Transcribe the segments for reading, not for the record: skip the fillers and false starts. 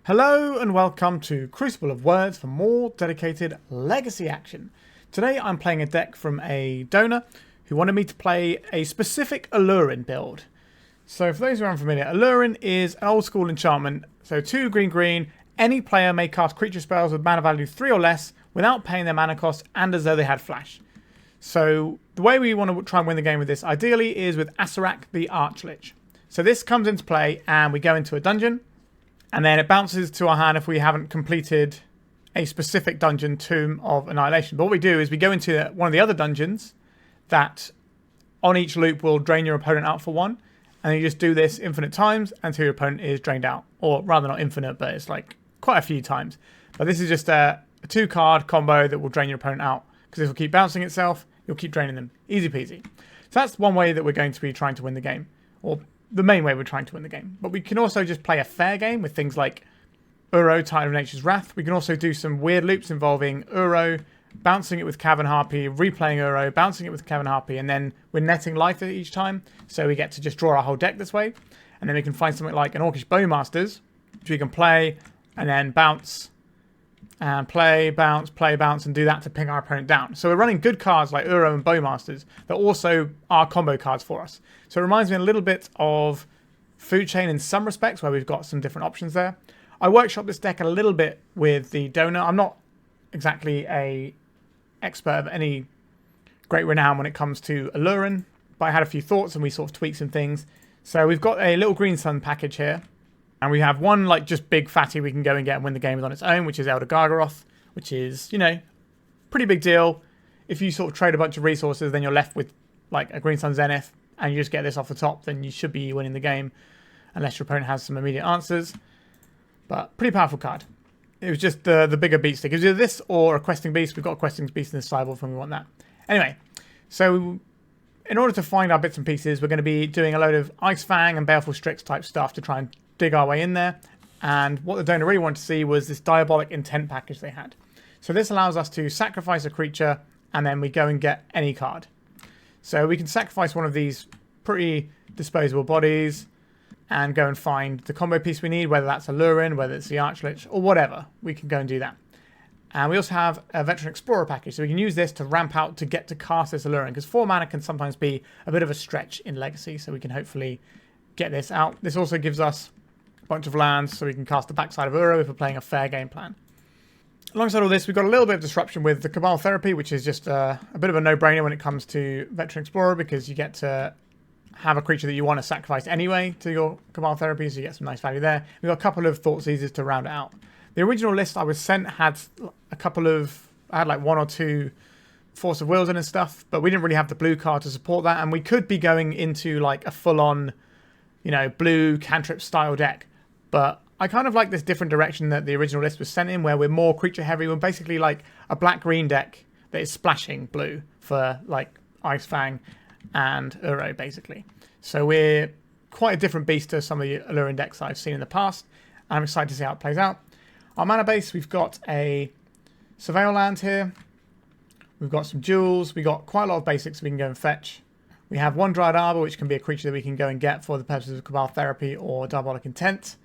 Hello and welcome to Crucible of Words for more dedicated legacy action. Today I'm playing a deck from a donor who wanted me to play a specific Aluren build. So for those who are unfamiliar, Aluren is an old school enchantment. So 2 green, any player may cast creature spells with mana value 3 or less without paying their mana cost and as though they had flash. So the way we want to try and win the game with this ideally is with Acererak the Archlich. So this comes into play and we go into a dungeon. And then it bounces to our hand if we haven't completed a specific dungeon, Tomb of Annihilation. But what we do is we go into one of the other dungeons that on each loop will drain your opponent out for 1. And you just do this infinite times until your opponent is drained out. Or rather not infinite, but it's like quite a few times. But this is just a 2-card combo that will drain your opponent out. Because it will keep bouncing itself, you'll keep draining them. Easy peasy. So that's one way that we're going to be trying to win the game. Or the main way we're trying to win the game. But we can also just play a fair game with things like Uro, Titan of Nature's Wrath. We can also do some weird loops involving Uro, bouncing it with Cavern Harpy, replaying Uro, bouncing it with Cavern Harpy, and then we're netting life each time. So we get to just draw our whole deck this way. And then we can find something like an Orcish Bowmasters, which we can play and then bounce and play, bounce, and do that to ping our opponent down. So we're running good cards like Uro and Bowmasters that also are combo cards for us. So it reminds me a little bit of Food Chain in some respects, where we've got some different options there. I workshopped this deck a little bit with the donor. I'm not exactly a expert of any great renown when it comes to Aluren, but I had a few thoughts and we sort of tweaked some things. So we've got a little Green Sun package here. And we have one like just big fatty we can go and get and win the game with on its own, which is Elder Gargaroth, which is, you know, pretty big deal. If you sort of trade a bunch of resources, then you're left with like a Green Sun Zenith, and you just get this off the top, then you should be winning the game, unless your opponent has some immediate answers. But pretty powerful card. It was just the bigger beat stick. It was either this or a Questing Beast. We've got a Questing Beast in the sideboard when we want that. Anyway, so in order to find our bits and pieces, we're going to be doing a load of Ice-Fang and Baleful Strix type stuff to try and dig our way in there. And what the donor really wanted to see was this Diabolic Intent package they had. So this allows us to sacrifice a creature and then we go and get any card. So we can sacrifice one of these pretty disposable bodies and go and find the combo piece we need, whether that's Aluren, whether it's the Archlich, or whatever. We can go and do that. And we also have a Veteran Explorer package, so we can use this to ramp out to get to cast this Aluren, because 4 mana can sometimes be a bit of a stretch in Legacy, so we can hopefully get this out. This also gives us bunch of lands so we can cast the backside of Uro if we're playing a fair game plan. Alongside all this, we've got a little bit of disruption with the Cabal Therapy, which is just a bit of a no-brainer when it comes to Veteran Explorer, because you get to have a creature that you want to sacrifice anyway to your Cabal Therapy, so you get some nice value there. We've got a couple of Thoughtseizes to round it out. The original list I was sent had I had like 1 or 2 Force of Wills in and stuff, but we didn't really have the blue card to support that, and we could be going into like a full-on, you know, blue cantrip style deck. But I kind of like this different direction that the original list was sent in, where we're more creature heavy. We're basically like a black-green deck that is splashing blue for like Ice-Fang and Uro, basically. So we're quite a different beast to some of the Aluren decks I've seen in the past. And I'm excited to see how it plays out. Our mana base, we've got a Surveil land here. We've got some jewels. We've got quite a lot of basics we can go and fetch. We have 1 Dryad Arbor, which can be a creature that we can go and get for the purposes of Cabal Therapy or Diabolic Intent.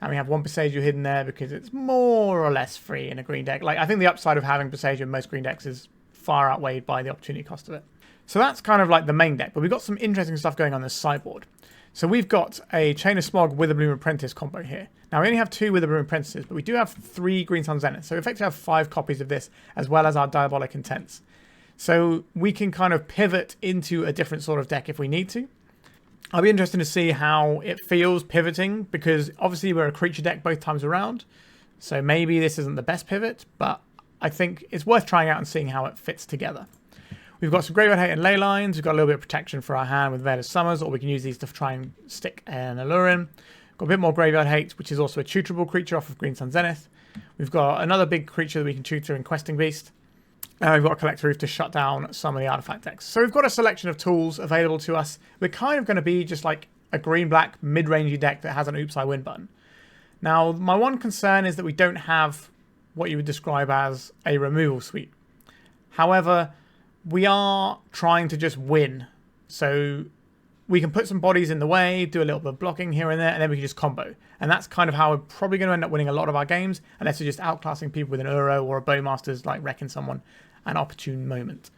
And we have 1 Boseiju hidden there because it's more or less free in a green deck. Like, I think the upside of having Boseiju in most green decks is far outweighed by the opportunity cost of it. So that's kind of like the main deck. But we've got some interesting stuff going on this sideboard. So we've got a Chain of Smog Witherbloom Apprentice combo here. Now, we only have 2 Witherbloom Apprentices, but we do have 3 Green Sun Zenith. So we effectively have 5 copies of this, as well as our Diabolic Intents. So we can kind of pivot into a different sort of deck if we need to. I'll be interested to see how it feels pivoting, because obviously we're a creature deck both times around. So maybe this isn't the best pivot, but I think it's worth trying out and seeing how it fits together. We've got some Graveyard Hate and Leylines. We've got a little bit of protection for our hand with Veil of Summers, or we can use these to try and stick an Aluren. Got a bit more Graveyard Hate, which is also a tutorable creature off of Green Sun Zenith. We've got another big creature that we can tutor in Questing Beast. We've got a Collector Ouphe to shut down some of the artifact decks. So we've got a selection of tools available to us. We're kind of going to be just like a green-black mid-rangey deck that has an Oops I Win button. Now, my one concern is that we don't have what you would describe as a removal suite. However, we are trying to just win. So we can put some bodies in the way, do a little bit of blocking here and there, and then we can just combo. And that's kind of how we're probably going to end up winning a lot of our games, unless we're just outclassing people with an Uro or a Bowmasters, like wrecking someone at an opportune moment.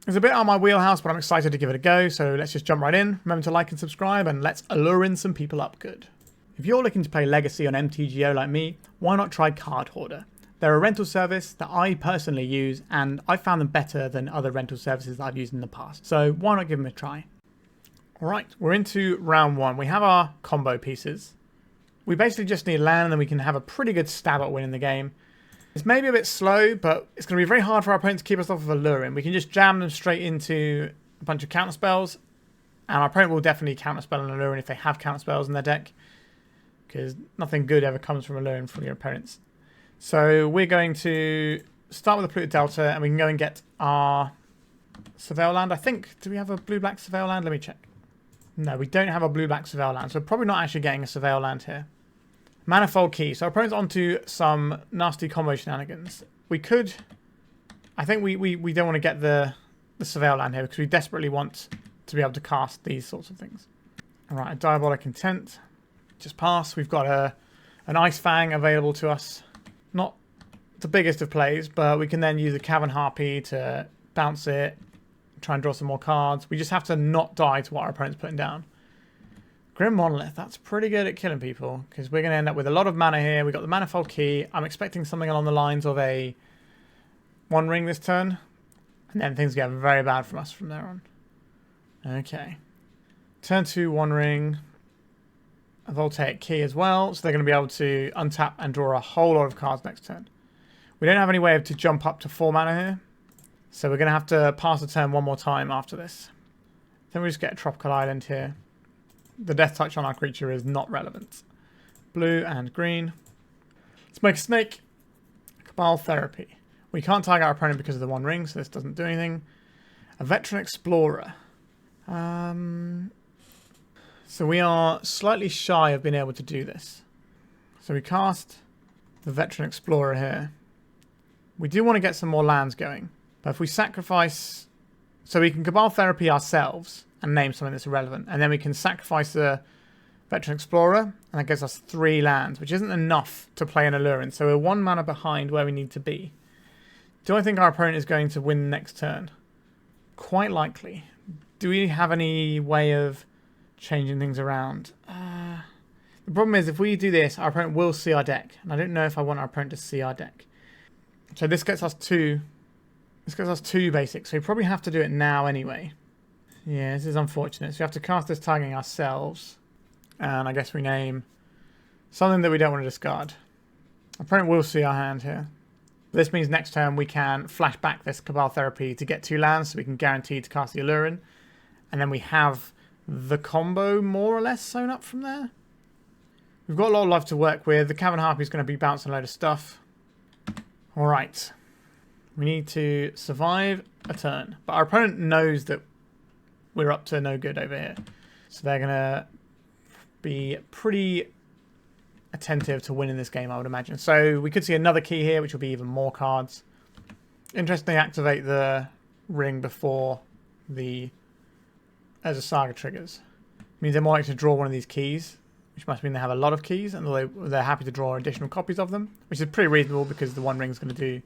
It's a bit out of my wheelhouse, but I'm excited to give it a go, so let's just jump right in. Remember to like and subscribe, and let's allure in some people up good. If you're looking to play Legacy on MTGO like me, why not try Card Hoarder? They're a rental service that I personally use, and I've found them better than other rental services that I've used in the past, so why not give them a try? Alright, we're into round one. We have our combo pieces. We basically just need land, and then we can have a pretty good stab at winning the game. It's maybe a bit slow, but it's going to be very hard for our opponent to keep us off of Aluren. We can just jam them straight into a bunch of counter spells, and our opponent will definitely counterspell an Aluren if they have counter spells in their deck, because nothing good ever comes from Aluren from your opponents. So we're going to start with the Polluted Delta, and we can go and get our Surveil land. I think, do we have a blue-black Surveil land? Let me check. No, we don't have a blue-black Surveil land, so we're probably not actually getting a Surveil land here. Manifold Key. So our opponent's onto some nasty combo shenanigans. We could... I think we don't want to get the Surveil land here because we desperately want to be able to cast these sorts of things. Alright, a Diabolic Intent. Just pass. We've got an Ice-Fang available to us. Not the biggest of plays, but we can then use the Cavern Harpy to bounce it, try and draw some more cards. We just have to not die to what our opponent's putting down. Grim Monolith, that's pretty good at killing people, because we're going to end up with a lot of mana here. We've got the Manifold Key. I'm expecting something along the lines of a One Ring this turn, and then things get very bad from us from there on. Okay. Turn 2, One Ring. A Voltaic Key as well, so they're going to be able to untap and draw a whole lot of cards next turn. We don't have any way to jump up to 4 mana here, so we're going to have to pass the turn one more time after this. Then we just get a Tropical Island here. The Death Touch on our creature is not relevant. Blue and green. Let's make a snake. Cabal Therapy. We can't target our opponent because of the One Ring, so this doesn't do anything. A Veteran Explorer. So we are slightly shy of being able to do this. So we cast the Veteran Explorer here. We do want to get some more lands going. But if we sacrifice... So we can Cabal Therapy ourselves and name something that's irrelevant. And then we can sacrifice the Veteran Explorer. And that gives us 3 lands, which isn't enough to play an Aluren. So we're 1 mana behind where we need to be. Do I think our opponent is going to win next turn? Quite likely. Do we have any way of changing things around? The problem is if we do this, our opponent will see our deck. And I don't know if I want our opponent to see our deck. So this gets us 2. This gets us 2 basics. So we probably have to do it now anyway. Yeah, this is unfortunate. So we have to cast this targeting ourselves. And I guess we name something that we don't want to discard. Our opponent will see our hand here. This means next turn we can flash back this Cabal Therapy to get 2 lands, so we can guarantee to cast the Aluren. And then we have the combo more or less sewn up from there. We've got a lot of life to work with. The Cavern Harpy is going to be bouncing a load of stuff. Alright. We need to survive a turn. But our opponent knows that we're up to no good over here. So they're going to be pretty attentive to winning this game, I would imagine. So we could see another key here, which will be even more cards. Interesting, they activate the ring before the as a saga triggers. Means they're more likely to draw one of these keys, which must mean they have a lot of keys, and they're happy to draw additional copies of them, which is pretty reasonable because the One Ring is going to do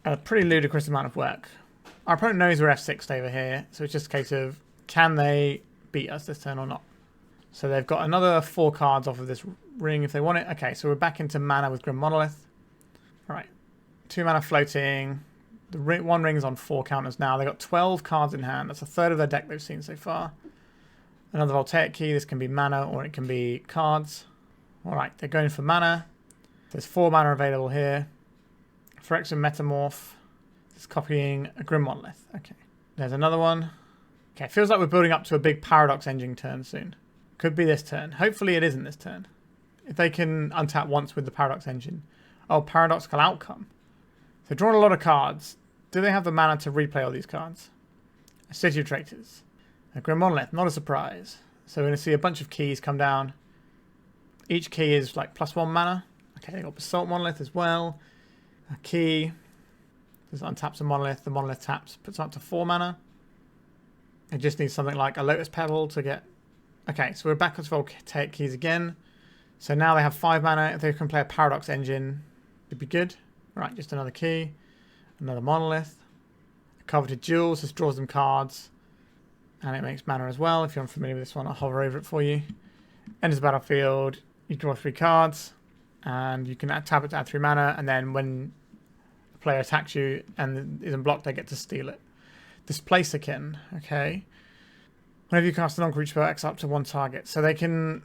a pretty ludicrous amount of work. Our opponent knows we're F6'd over here, so it's just a case of can they beat us this turn or not. So they've got another 4 cards off of this ring if they want it. Okay, so we're back into mana with Grim Monolith. Alright, 2 mana floating. The One Ring is on 4 counters now. They've got 12 cards in hand. That's a third of their deck they've seen so far. Another Voltaic Key. This can be mana or it can be cards. Alright, they're going for mana. There's 4 mana available here. Phyrexian Metamorph. It's copying a Grim Monolith. Okay, there's another one. Okay, it feels like we're building up to a big Paradox Engine turn soon. Could be this turn. Hopefully it isn't this turn. If they can untap once with the Paradox Engine. Oh, Paradoxical Outcome. They've drawn a lot of cards. Do they have the mana to replay all these cards? A City of Traitors. A Grim Monolith, not a surprise. So we're going to see a bunch of keys come down. Each key is like +1 mana. Okay, they've got Basalt Monolith as well. A key. This untaps a Monolith. The Monolith taps, puts up to 4 mana. It just needs something like a Lotus Petal to get... Okay, so we're back to Voltaic Keys again. So now they have 5 mana. If they can play a Paradox Engine, it'd be good. Right, just another key. Another Monolith. A Coveted Jewels, just draws them cards. And it makes mana as well. If you're unfamiliar with this one, I'll hover over it for you. Enters the battlefield, you draw 3 cards. And you can tap it to add 3 mana. And then when the player attacks you and isn't blocked, they get to steal it. Displacerkin, okay. Whenever you cast a non-creature spell, X up to 1 target. So they can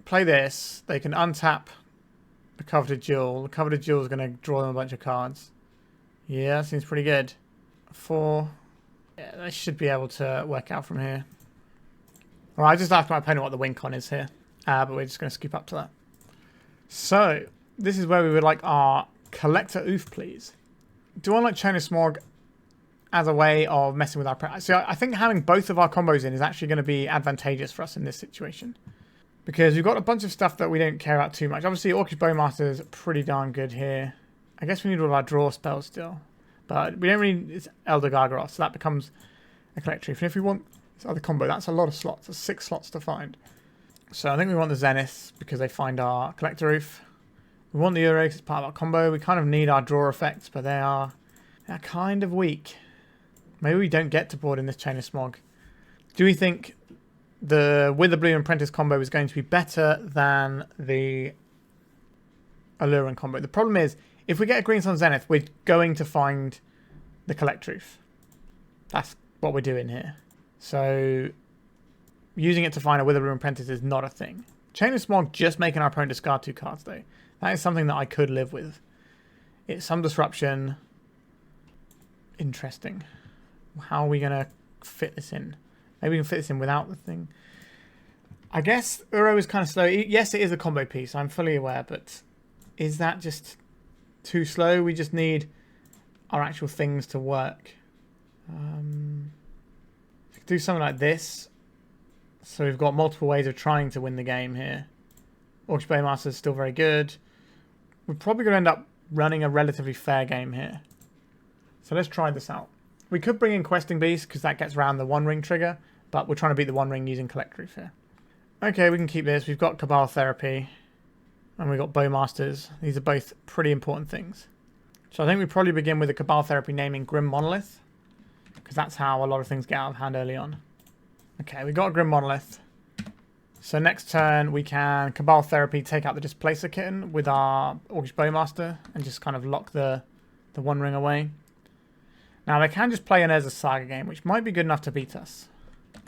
play this. They can untap the Coveted Jewel. The Coveted Jewel is going to draw them a bunch of cards. Yeah, seems pretty good. 4. Yeah, they should be able to work out from here. Alright, I just asked my opponent what the win con is here. But we're just going to skip up to that. So, this is where we would like our Collector Ouphe, please. Do I like Chain of Smog as a way of messing with our... So I think having both of our combos in is actually going to be advantageous for us in this situation. Because we've got a bunch of stuff that we don't care about too much. Obviously, Orcish Bowmasters are pretty darn good here. I guess we need all our draw spells still. But we don't really... It's Elder Gargaroth, so that becomes a Collector Ouphe. And if we want this other combo, that's a lot of slots. That's 6 slots to find. So I think we want the Zenith because they find our Collector Ouphe. We want the Uro because it's part of our combo. We kind of need our draw effects, but they're kind of weak. Maybe we don't get to board in this Chain of Smog. Do we think the Witherbloom Apprentice combo is going to be better than the Aluren combo? The problem is, if we get a Green Sun Zenith, we're going to find the Collector Ouphe. That's what we're doing here. So, using it to find a Witherbloom Apprentice is not a thing. Chain of Smog just making our opponent discard 2 cards, though. That is something that I could live with. It's some disruption. Interesting. How are we going to fit this in? Maybe we can fit this in without the thing. I guess Uro is kind of slow. Yes, it is a combo piece. I'm fully aware, but is that just too slow? We just need our actual things to work. Do something like this. So we've got multiple ways of trying to win the game here. Orcish Bowmasters is still very good. We're probably going to end up running a relatively fair game here. So let's try this out. We could bring in Questing Beast because that gets around the 1 ring trigger, but we're trying to beat the 1 ring using Collector Ouphe here. Okay, we can keep this. We've got Cabal Therapy and we've got Bowmasters. These are both pretty important things. So I think we probably begin with the Cabal Therapy naming Grim Monolith because that's how a lot of things get out of hand early on. Okay, we got a Grim Monolith. So next turn we can Cabal Therapy, take out the Displacer Kitten with our Orcish Bowmaster and just kind of lock the 1 ring away. Now they can just play an Urza Saga game, which might be good enough to beat us.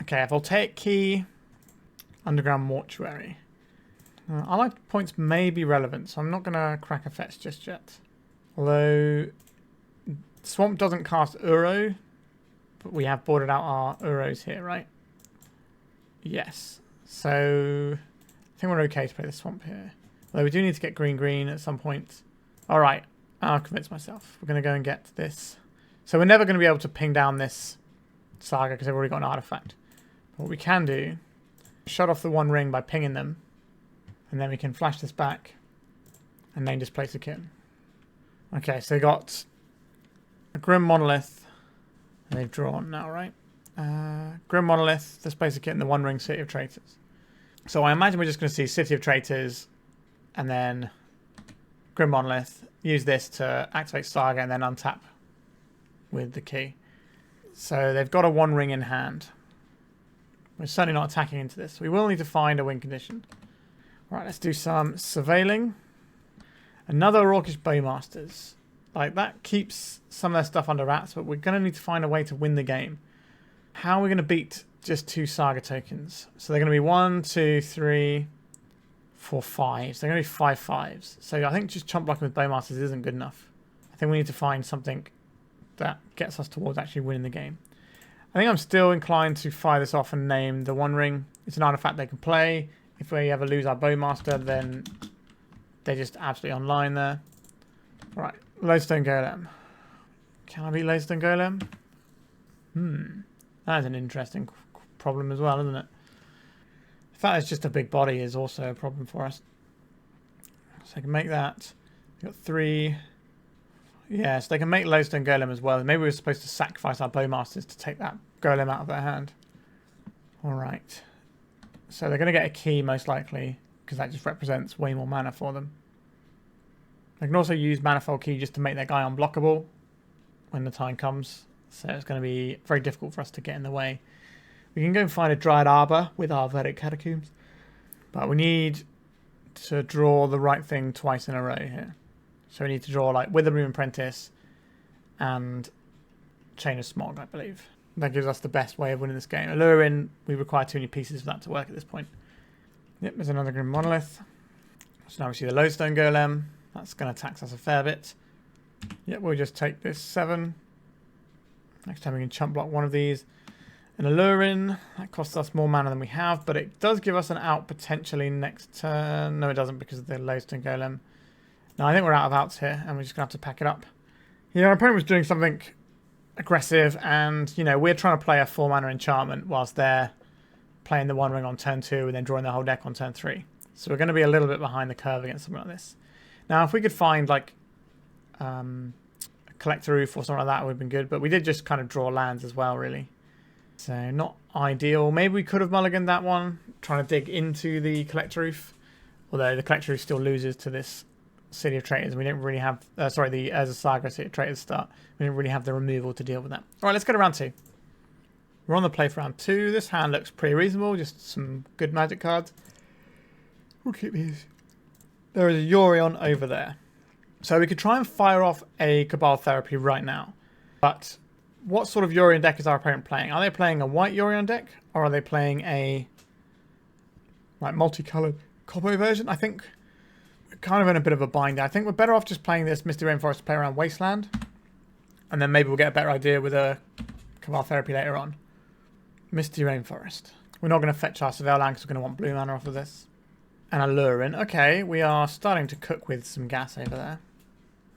Okay, a Voltaic Key, Underground Mortuary. I like points may be relevant, so I'm not going to crack a fetch just yet. Although Swamp doesn't cast Uro, but we have boarded out our Uros here, right? Yes. So I think we're okay to play the Swamp here. Although we do need to get green at some point. Alright, I'll convince myself. We're going to go and get this. So we're never going to be able to ping down this Saga because they've already got an artifact. But what we can do, shut off the 1 ring by pinging them. And then we can flash this back and then displace a kitten. Okay, so they got a Grim Monolith. And they've drawn now, right? Grim Monolith, displace a kitten, the 1 ring City of Traitors. So I imagine we're just going to see City of Traitors and then Grim Monolith. Use this to activate Saga and then untap with the key. So they've got a 1 ring in hand. We're certainly not attacking into this. We will need to find a win condition. Right, let's do some surveilling. Another Orcish Bowmasters. Like, that keeps some of their stuff under wraps, but we're going to need to find a way to win the game. How are we going to beat just 2 Saga tokens? So they're going to be 1, 2, 3, 4, 5. So they're going to be 5 5s. So I think just chump blocking with Bowmasters isn't good enough. I think we need to find something that gets us towards actually winning the game. I think I'm still inclined to fire this off and name the 1 ring. It's an artifact they can play. If we ever lose our Bowmaster, then they're just absolutely online there. Right, Lodestone Golem. Can I beat Lodestone Golem? That is an interesting problem as well, isn't it? The fact it's just a big body is also a problem for us. So I can make that. We've got 3... Yeah, so they can make Lodestone Golem as well. Maybe we're supposed to sacrifice our Bowmasters to take that golem out of their hand. Alright. So they're going to get a key most likely, because that just represents way more mana for them. They can also use Manifold Key just to make their guy unblockable when the time comes. So it's going to be very difficult for us to get in the way. We can go and find a Dryad Arbor with our Verdant Catacombs. But we need to draw the right thing twice in a row here. So we need to draw like Witherbloom Apprentice and Chain of Smog, I believe. That gives us the best way of winning this game. Aluren, we require too many pieces for that to work at this point. Yep, there's another Grim Monolith. So now we see the Lodestone Golem. That's going to tax us a fair bit. Yep, we'll just take this 7. Next time we can chump block one of these. An Aluren, that costs us more mana than we have, but it does give us an out potentially next turn. No, it doesn't because of the Lodestone Golem. No, I think we're out of outs here, and we're just going to have to pack it up. Yeah, our opponent was doing something aggressive, and, you know, we're trying to play a 4-mana enchantment whilst they're playing the One Ring on turn 2 and then drawing the whole deck on turn 3. So we're going to be a little bit behind the curve against something like this. Now, if we could find, like, a Collector Ouphe or something like that would have been good, but we did just kind of draw lands as well, really. So, not ideal. Maybe we could have mulliganed that one, trying to dig into the Collector Ouphe, although the Collector Ouphe still loses to this City of Traitors, and we didn't really have, the Urza Saga City of Traitors start. We didn't really have the removal to deal with that. Alright, let's go to round 2. We're on the play for round 2. This hand looks pretty reasonable, just some good magic cards. We'll keep these. There is a Yorion over there. So we could try and fire off a Cabal Therapy right now. But what sort of Yorion deck is our opponent playing? Are they playing a white Yorion deck? Or are they playing a like multicolored combo version? I think we're kind of in a bit of a bind. I think we're better off just playing this Misty Rainforest to play around Wasteland. And then maybe we'll get a better idea with a Cabal Therapy later on. Misty Rainforest. We're not going to fetch our Surveil Land because we're going to want blue mana off of this. And Aluren. Okay, we are starting to cook with some gas over there.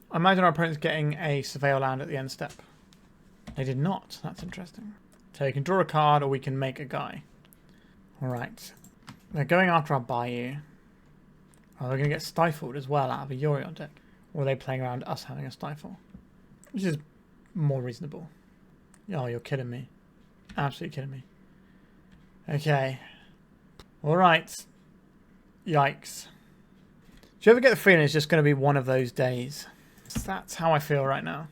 I imagine our opponent's getting a Surveil Land at the end step. They did not. That's interesting. So you can draw a card or we can make a guy. Alright. They're going after our Bayou. Oh, they're going to get Stifled as well out of a Yorion deck. Or are they playing around us having a Stifle? Which is more reasonable. Oh, you're kidding me. Absolutely kidding me. Okay. Alright. Yikes. Do you ever get the feeling it's just going to be one of those days? That's how I feel right now.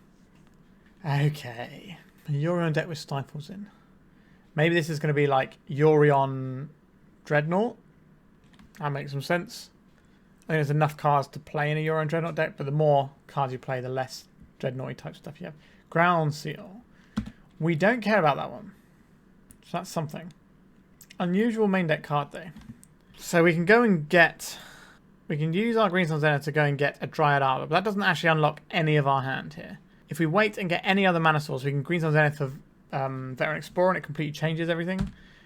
Okay. A Yorion deck with Stifles in. Maybe this is going to be like Yorion Dreadnought. That makes some sense. I think there's enough cards to play in a Yorion Dreadnought deck, but the more cards you play, the less Dreadnought type stuff you have. Ground Seal. We don't care about that one. So that's something. Unusual main deck card though. So we can go and get... We can use our Greenstone Zenith to go and get a Dryad Arbor, but that doesn't actually unlock any of our hand here. If we wait and get any other mana source, we can Greenstone Zenith for Veteran Explorer, and it completely changes everything.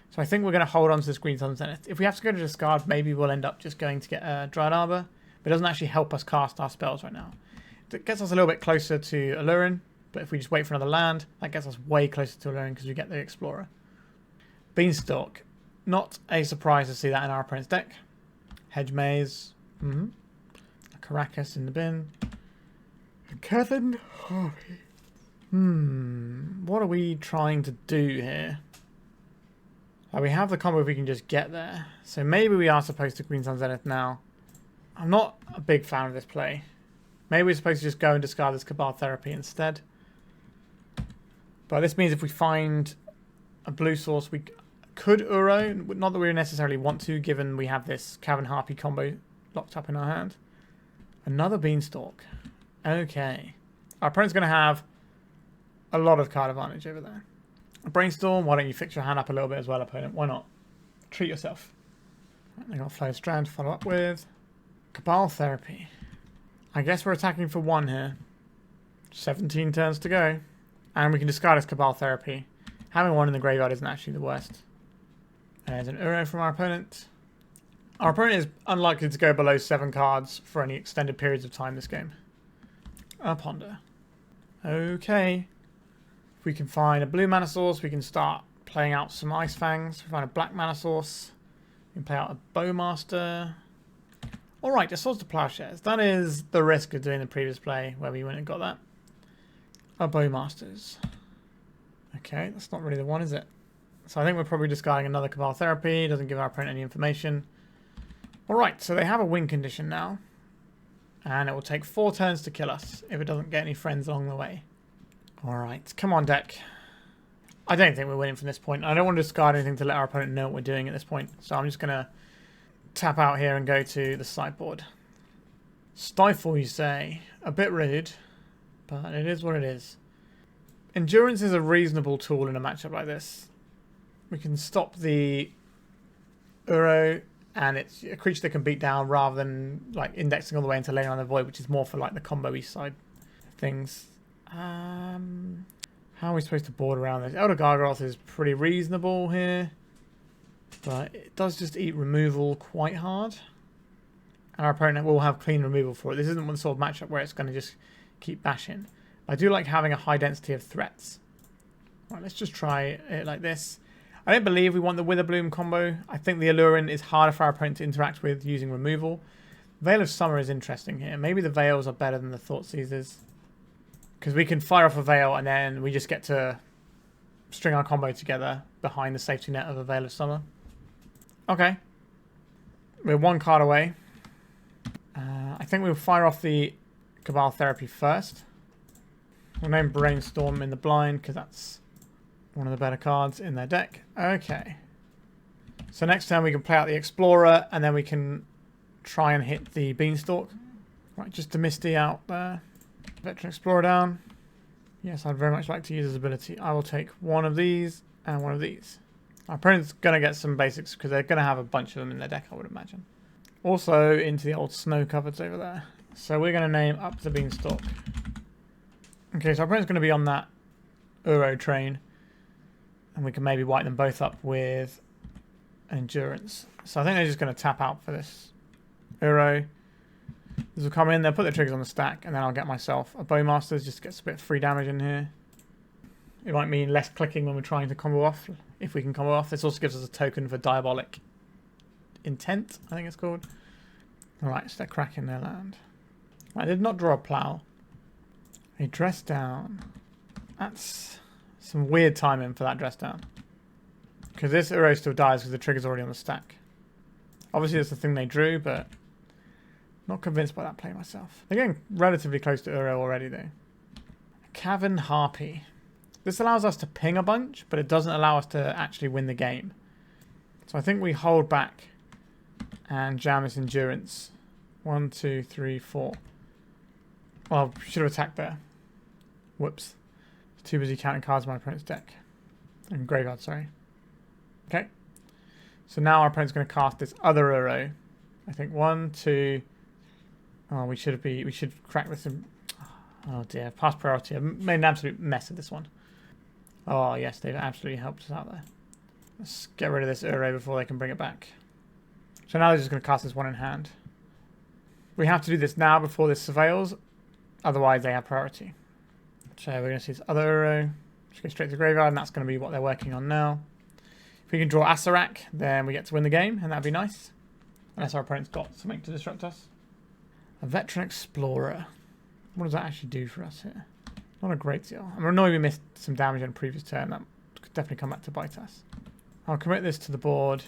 So I think we're going to hold on to this Greenstone Zenith. If we have to go to discard, maybe we'll end up just going to get a Dryad Arbor, but it doesn't actually help us cast our spells right now. It gets us a little bit closer to Aluren, but if we just wait for another land, that gets us way closer to Aluren because we get the Explorer. Beanstalk. Not a surprise to see that in our opponent's deck. Hedge Maze. A Caracas in the bin. Cavern Harpy. What are we trying to do here? We have the combo if we can just get there. So maybe we are supposed to Green Sun Zenith now. I'm not a big fan of this play. Maybe we're supposed to just go and discard this Cabal Therapy instead. But this means if we find a blue source, we could Uro. Not that we necessarily want to, given we have this Cavern Harpy combo locked up in our hand. Another Beanstalk. Okay. Our opponent's going to have a lot of card advantage over there. A Brainstorm, why don't you fix your hand up a little bit as well, opponent? Why not? Treat yourself. They've got Flow Strand to follow up with. Cabal Therapy. I guess we're attacking for 1 here. 17 turns to go. And we can discard this Cabal Therapy. Having 1 in the graveyard isn't actually the worst. There's an Uro from our opponent. Our opponent is unlikely to go below 7 cards for any extended periods of time this game. A Ponder. Okay. If we can find a blue mana source, we can start playing out some Ice-Fangs. If we find a black mana source, we can play out a Bowmaster. Alright, just Swords to Plowshares. That is the risk of doing the previous play where we went and got that. A Bowmasters. Okay, that's not really the one, is it? So I think we're probably discarding another Cabal Therapy. Doesn't give our opponent any information. Alright, so they have a win condition now. And it will take 4 turns to kill us if it doesn't get any friends along the way. Alright, come on, deck. I don't think we're winning from this point. I don't want to discard anything to let our opponent know what we're doing at this point. So I'm just going to tap out here and go to the sideboard. Stifle, you say. A bit rude, but it is what it is. Endurance is a reasonable tool in a matchup like this. We can stop the Uro, and it's a creature that can beat down rather than like indexing all the way into Leyline the Void, which is more for like the combo-y side things. How are we supposed to board around this? Elder Gargaroth is pretty reasonable here, but it does just eat removal quite hard. And our opponent will have clean removal for it. This isn't one sort of matchup where it's going to just keep bashing. I do like having a high density of threats. Right, let's just try it like this. I don't believe we want the Witherbloom combo. I think the Aluren is harder for our opponent to interact with using removal. Veil of Summer is interesting here. Maybe the Veils are better than the Thoughtseizes, because we can fire off a Veil and then we just get to string our combo together behind the safety net of a Veil of Summer. Okay. We're 1 card away. I think we'll fire off the Cabal Therapy first. We'll name Brainstorm in the blind because that's one of the better cards in their deck. Okay. So next turn we can play out the Explorer and then we can try and hit the Beanstalk. Right, just a Misty out there. Veteran Explorer down. Yes, I'd very much like to use his ability. I will take one of these and one of these. Our opponent's going to get some basics because they're going to have a bunch of them in their deck, I would imagine. Also into the old snow cupboards over there. So we're going to name up the Beanstalk. Okay, so our opponent's going to be on that Uro train. And we can maybe wipe them both up with Endurance. So I think they're just going to tap out for this Uro. This will come in, they'll put the triggers on the stack, and then I'll get myself a Bowmasters just to get a bit of free damage in here. It might mean less clicking when we're trying to combo off, if we can combo off. This also gives us a token for Diabolic Intent, I think it's called. Alright, so they're cracking their land. I did not draw a plow. A dress down. That's some weird timing for that dress down. Because this Uro still dies because the trigger's already on the stack. Obviously that's the thing they drew, but not convinced by that play myself. They're getting relatively close to Uro already though. Cavern Harpy. This allows us to ping a bunch, but it doesn't allow us to actually win the game. So I think we hold back and jam this Endurance. 1, 2, 3, 4. Well, should have attacked there. Whoops. Too busy counting cards in my opponent's deck. And graveyard, sorry. Okay. So now our opponent's going to cast this other Uro. I think 1, 2. Oh, we should crack this. Oh dear, past priority. I made an absolute mess of this one. Oh yes, they've absolutely helped us out there. Let's get rid of this Uro before they can bring it back. So now they're just going to cast this one in hand. We have to do this now before this surveils, otherwise they have priority. So we're going to see this other Uro. Just go straight to the graveyard, and that's going to be what they're working on now. If we can draw Acererak, then we get to win the game, and that'd be nice. Unless our opponent's got something to disrupt us. A Veteran Explorer. What does that actually do for us here? Not a great deal. I'm annoyed we missed some damage on a previous turn. That could definitely come back to bite us. I'll commit this to the board.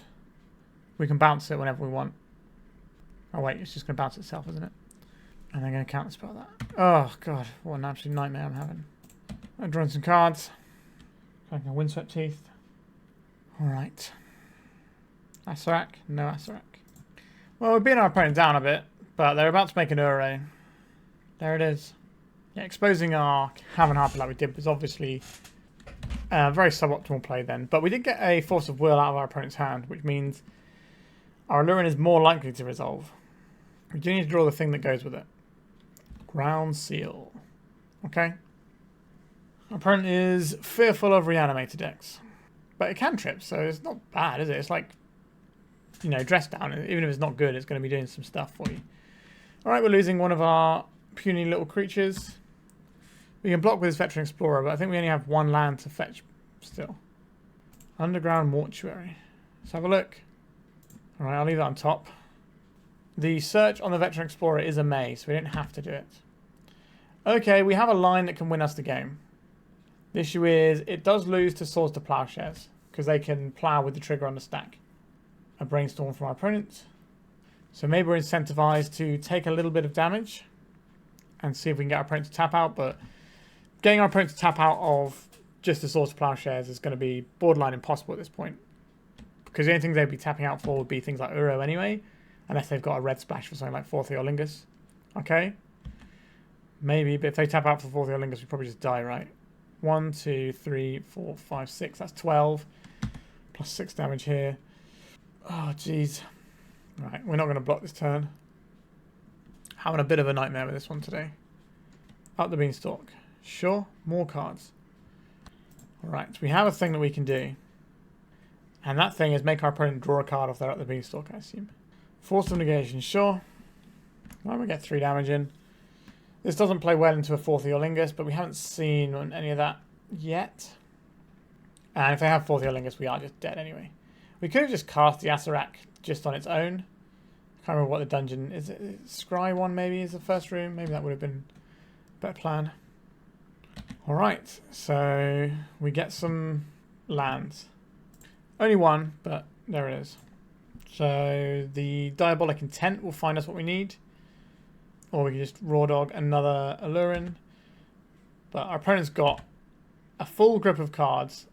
We can bounce it whenever we want. Oh wait, it's just going to bounce itself, isn't it? And they're going to counterspell that. Oh god, what an absolute nightmare I'm having. I've drawn some cards. Like a Windswept Teeth. Alright. Acererak? No Acererak. Well, we've beaten our opponent down a bit, but they're about to make an Uro. There it is. Yeah, exposing our Cavern Harpy like we did was obviously a very suboptimal play then. But we did get a Force of Will out of our opponent's hand, which means our Aluren is more likely to resolve. We do need to draw the thing that goes with it. Ground Seal. Okay. Our opponent is fearful of reanimated decks. But it can trip, so it's not bad, is it? It's like, you know, dress down. Even if it's not good, it's going to be doing some stuff for you. Alright, we're losing one of our puny little creatures. We can block with this Veteran Explorer, but I think we only have one land to fetch still. Underground Mortuary. Let's have a look. Alright, I'll leave that on top. The search on the Veteran Explorer is a May, so we don't have to do it. Okay, we have a line that can win us the game. The issue is it does lose to Swords to Plowshares because they can plow with the trigger on the stack. A Brainstorm from our opponent. So maybe we're incentivized to take a little bit of damage and see if we can get our opponent to tap out, but getting our opponent to tap out of just the Swords to Plowshares is going to be borderline impossible at this point. Because the only things they'd be tapping out for would be things like Uro anyway, unless they've got a red splash for something like 4th Eorlingus. Okay. Maybe, but if they tap out for 4th Eorlingus, we probably just die, right? 1, 2, 3, 4, 5, 6. That's 12. Plus 6 damage here. Oh, jeez. Right, we're not going to block this turn. Having a bit of a nightmare with this one today. Up the beanstalk. Sure, more cards. Alright, so we have a thing that we can do. And that thing is make our opponent draw a card off their Up the Beanstalk, I assume. Force of Negation, sure. Well, we get 3 damage in. This doesn't play well into a 4th Eorlingus, but we haven't seen any of that yet. And if they have 4th Eorlingus, we are just dead anyway. We could have just cast the Acererak just on its own. I can't remember what the dungeon is. Scry 1 maybe is the first room. Maybe that would have been a better plan. Alright, so we get some lands. Only one, but there it is. So the Diabolic Intent will find us what we need. Or we can just Raw Dog another Aluren. But our opponent's got a full grip of cards.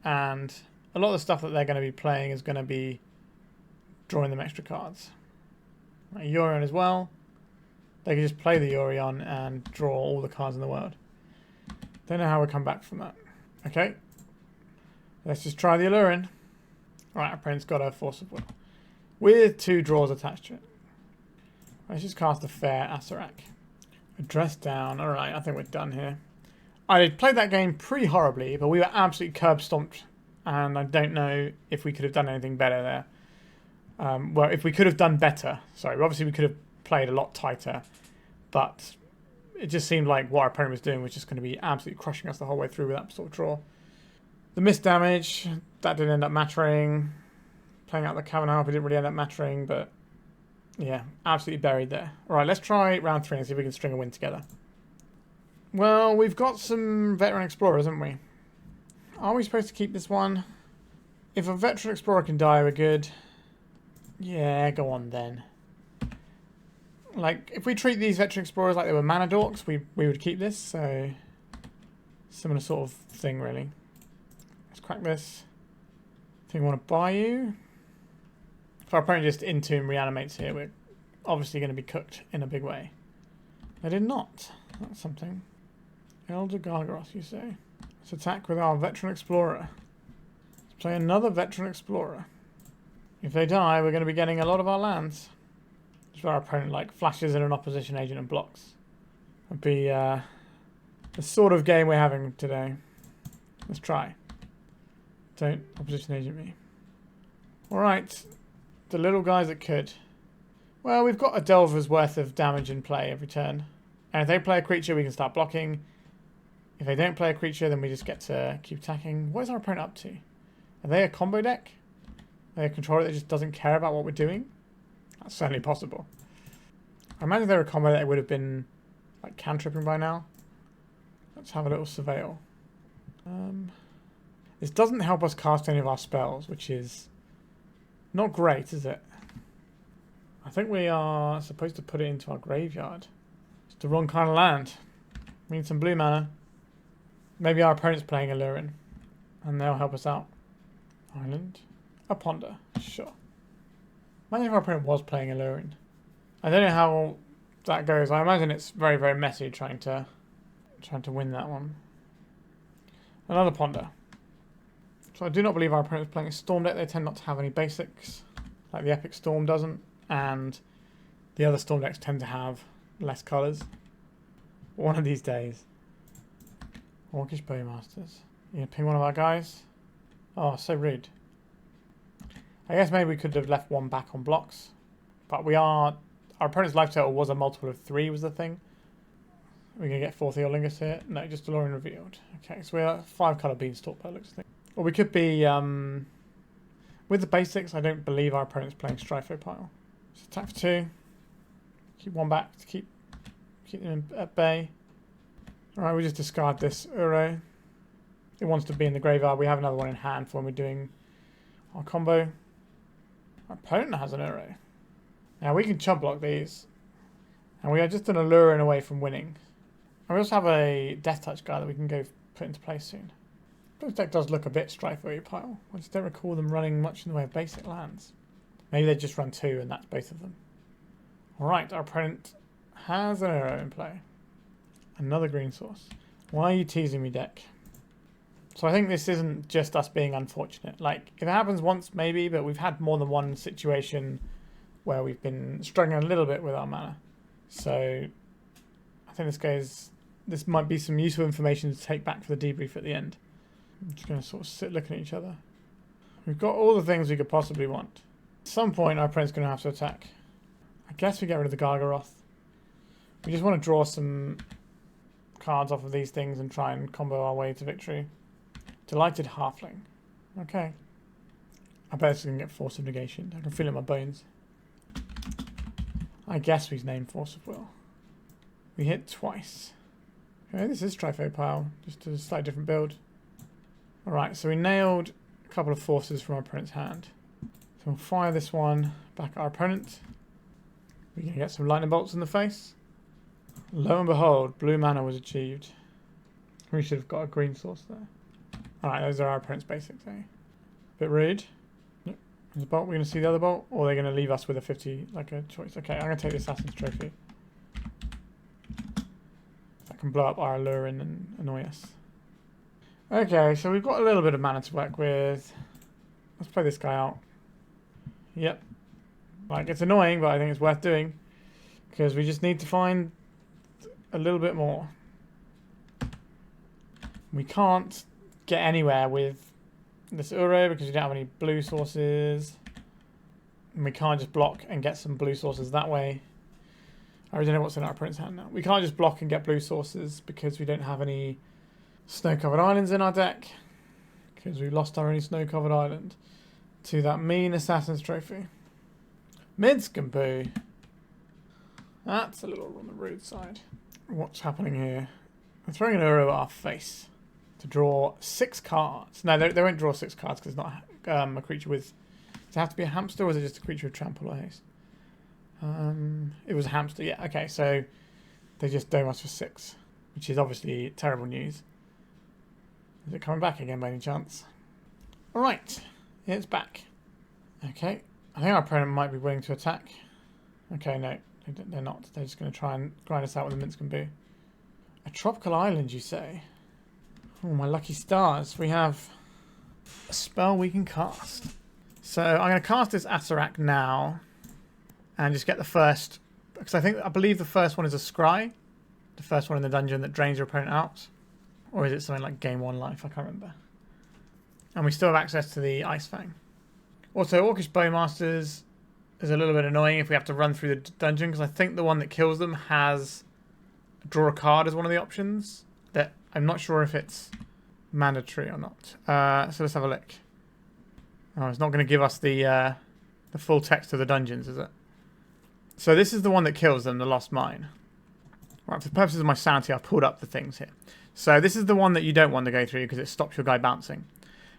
And a lot of the stuff that they're going to be playing is going to be drawing them extra cards. Right, Yorion as well. They can just play the Yorion and draw all the cards in the world. Don't know how we'll come back from that. Okay. Let's just try the Aluren. Right, our opponent's got a Force of Will. With 2 draws attached to it. Let's just cast a fair Acererak. Address down. Alright, I think we're done here. I played that game pretty horribly, but we were absolutely curb stomped. And I don't know if we could have done anything better there. Well, if we could have done better. Sorry, obviously we could have played a lot tighter. But it just seemed like what our opponent was doing was just going to be absolutely crushing us the whole way through with that sort of draw. The missed damage, that didn't end up mattering. Playing out the Cavern Harpy didn't really end up mattering, but yeah, absolutely buried there. Alright, let's try round 3 and see if we can string a win together. Well, we've got some Veteran Explorers, haven't we? Are we supposed to keep this one? If a Veteran Explorer can die, we're good. Yeah, go on then. Like, if we treat these Veteran Explorers like they were mana dorks, we would keep this, so similar sort of thing, really. Let's crack this. I think we want to Bayou. If our opponent just Entomb reanimates here, we're obviously going to be cooked in a big way. They did not. That's something. Elder Gargaroth, you say. Let's attack with our Veteran Explorer. Let's play another Veteran Explorer. If they die, we're going to be getting a lot of our lands. Just where our opponent like flashes in an opposition agent and blocks. That'd be the sort of game we're having today. Let's try. Don't opposition agent me. Alright. The little guys that could. Well, we've got a Delver's worth of damage in play every turn. And if they play a creature, we can start blocking. If they don't play a creature, then we just get to keep attacking. What is our opponent up to? Are they a combo deck? Are they a controller that just doesn't care about what we're doing? That's certainly possible. I imagine if they were a combo deck, they would have been like cantripping by now. Let's have a little surveil. This doesn't help us cast any of our spells, which is not great, is it? I think we are supposed to put it into our graveyard. It's the wrong kind of land. We need some blue mana. Maybe our opponent's playing Aluren, and they'll help us out. Island. A Ponder. Sure. Imagine if our opponent was playing Aluren. I don't know how that goes. I imagine it's very, very messy trying to win that one. Another Ponder. So I do not believe our opponent is playing a Storm deck. They tend not to have any basics, like the Epic Storm doesn't, and the other Storm decks tend to have less colours. One of these days. Orcish Bowmasters. You gonna ping one of our guys? Oh, so rude. I guess maybe we could have left one back on blocks, but our opponent's life total was a multiple of 3 was the thing. We're gonna get 4th Eorlingus here. No, just Aluren revealed. Okay, so we're 5 colour beanstalk by the looks of things. Or we could be with the basics. I don't believe our opponent's playing Stryfopile. So attack for 2. Keep one back to keep them at bay. Alright, we just discard this Uro. It wants to be in the graveyard. We have another one in hand for when we're doing our combo. Our opponent has an Uro. Now we can chump block these. And we are just an Aluren away from winning. And we also have a Death Touch guy that we can go put into play soon. This deck does look a bit Strife-y pile. I just don't recall them running much in the way of basic lands. Maybe they just run 2 and that's both of them. Alright, our opponent has an Uro in play. Another green source. Why are you teasing me, deck? So I think this isn't just us being unfortunate. Like, if it happens once, maybe, but we've had more than one situation where we've been struggling a little bit with our mana. So I think this might be some useful information to take back for the debrief at the end. I'm just going to sort of sit looking at each other. We've got all the things we could possibly want. At some point, our opponent's going to have to attack. I guess we get rid of the Gargaroth. We just want to draw some cards off of these things and try and combo our way to victory. Delighted Halfling. Okay. I bet it's going to get Force of Negation. I can feel it in my bones. I guess we've named Force of Will. We hit twice. Okay, this is Trifo Pile, just a slightly different build. Alright, so we nailed a couple of forces from our opponent's hand. So we'll fire this one back at our opponent. We're going to get some lightning bolts in the face. Lo and behold, blue mana was achieved. We should have got a green source there. Alright, those are our opponent's basics, eh? Bit rude. Yep. There's a bolt. We're going to see the other bolt, or they're going to leave us with a 50, like a choice. Okay, I'm going to take the Assassin's Trophy. That can blow up our Aluren and annoy us. Okay, so we've got a little bit of mana to work with. Let's play this guy out. Yep. Like, it's annoying, but I think it's worth doing. Because we just need to find a little bit more. We can't get anywhere with this Uro because we don't have any blue sources. And we can't just block and get some blue sources that way. I already know what's in our opponent's hand now. We can't just block and get blue sources because we don't have any snow-covered islands in our deck. Because we lost our only snow-covered island to that mean Assassin's Trophy. Midscamboo. That's a little on the rude side. What's happening here? I'm throwing an Uro at our face to draw 6 cards. No, they won't draw 6 cards because it's not a creature with... Does it have to be a hamster or is it just a creature with trample or haste? It was a hamster, yeah. Okay, so they just dome us for 6, which is obviously terrible news. Is it coming back again by any chance? Alright, it's back. Okay, I think our opponent might be willing to attack. Okay, no, they're not. They're just going to try and grind us out with a Midscamboo. A tropical island, you say? Oh, my lucky stars. We have a spell we can cast. So I'm going to cast this Acererak now and just get the first, because I believe the first one is a Scry, the first one in the dungeon that drains your opponent out. Or is it something like Game 1 life? I can't remember. And we still have access to the Ice-Fang. Also, Orcish Bowmasters is a little bit annoying if we have to run through the dungeon, because I think the one that kills them has draw a card as one of the options. That I'm not sure if it's mandatory or not. So let's have a look. Oh, it's not going to give us the full text of the dungeons, is it? So this is the one that kills them, the Lost Mine. Right, for the purposes of my sanity, I've pulled up the things here. So this is the one that you don't want to go through because it stops your guy bouncing.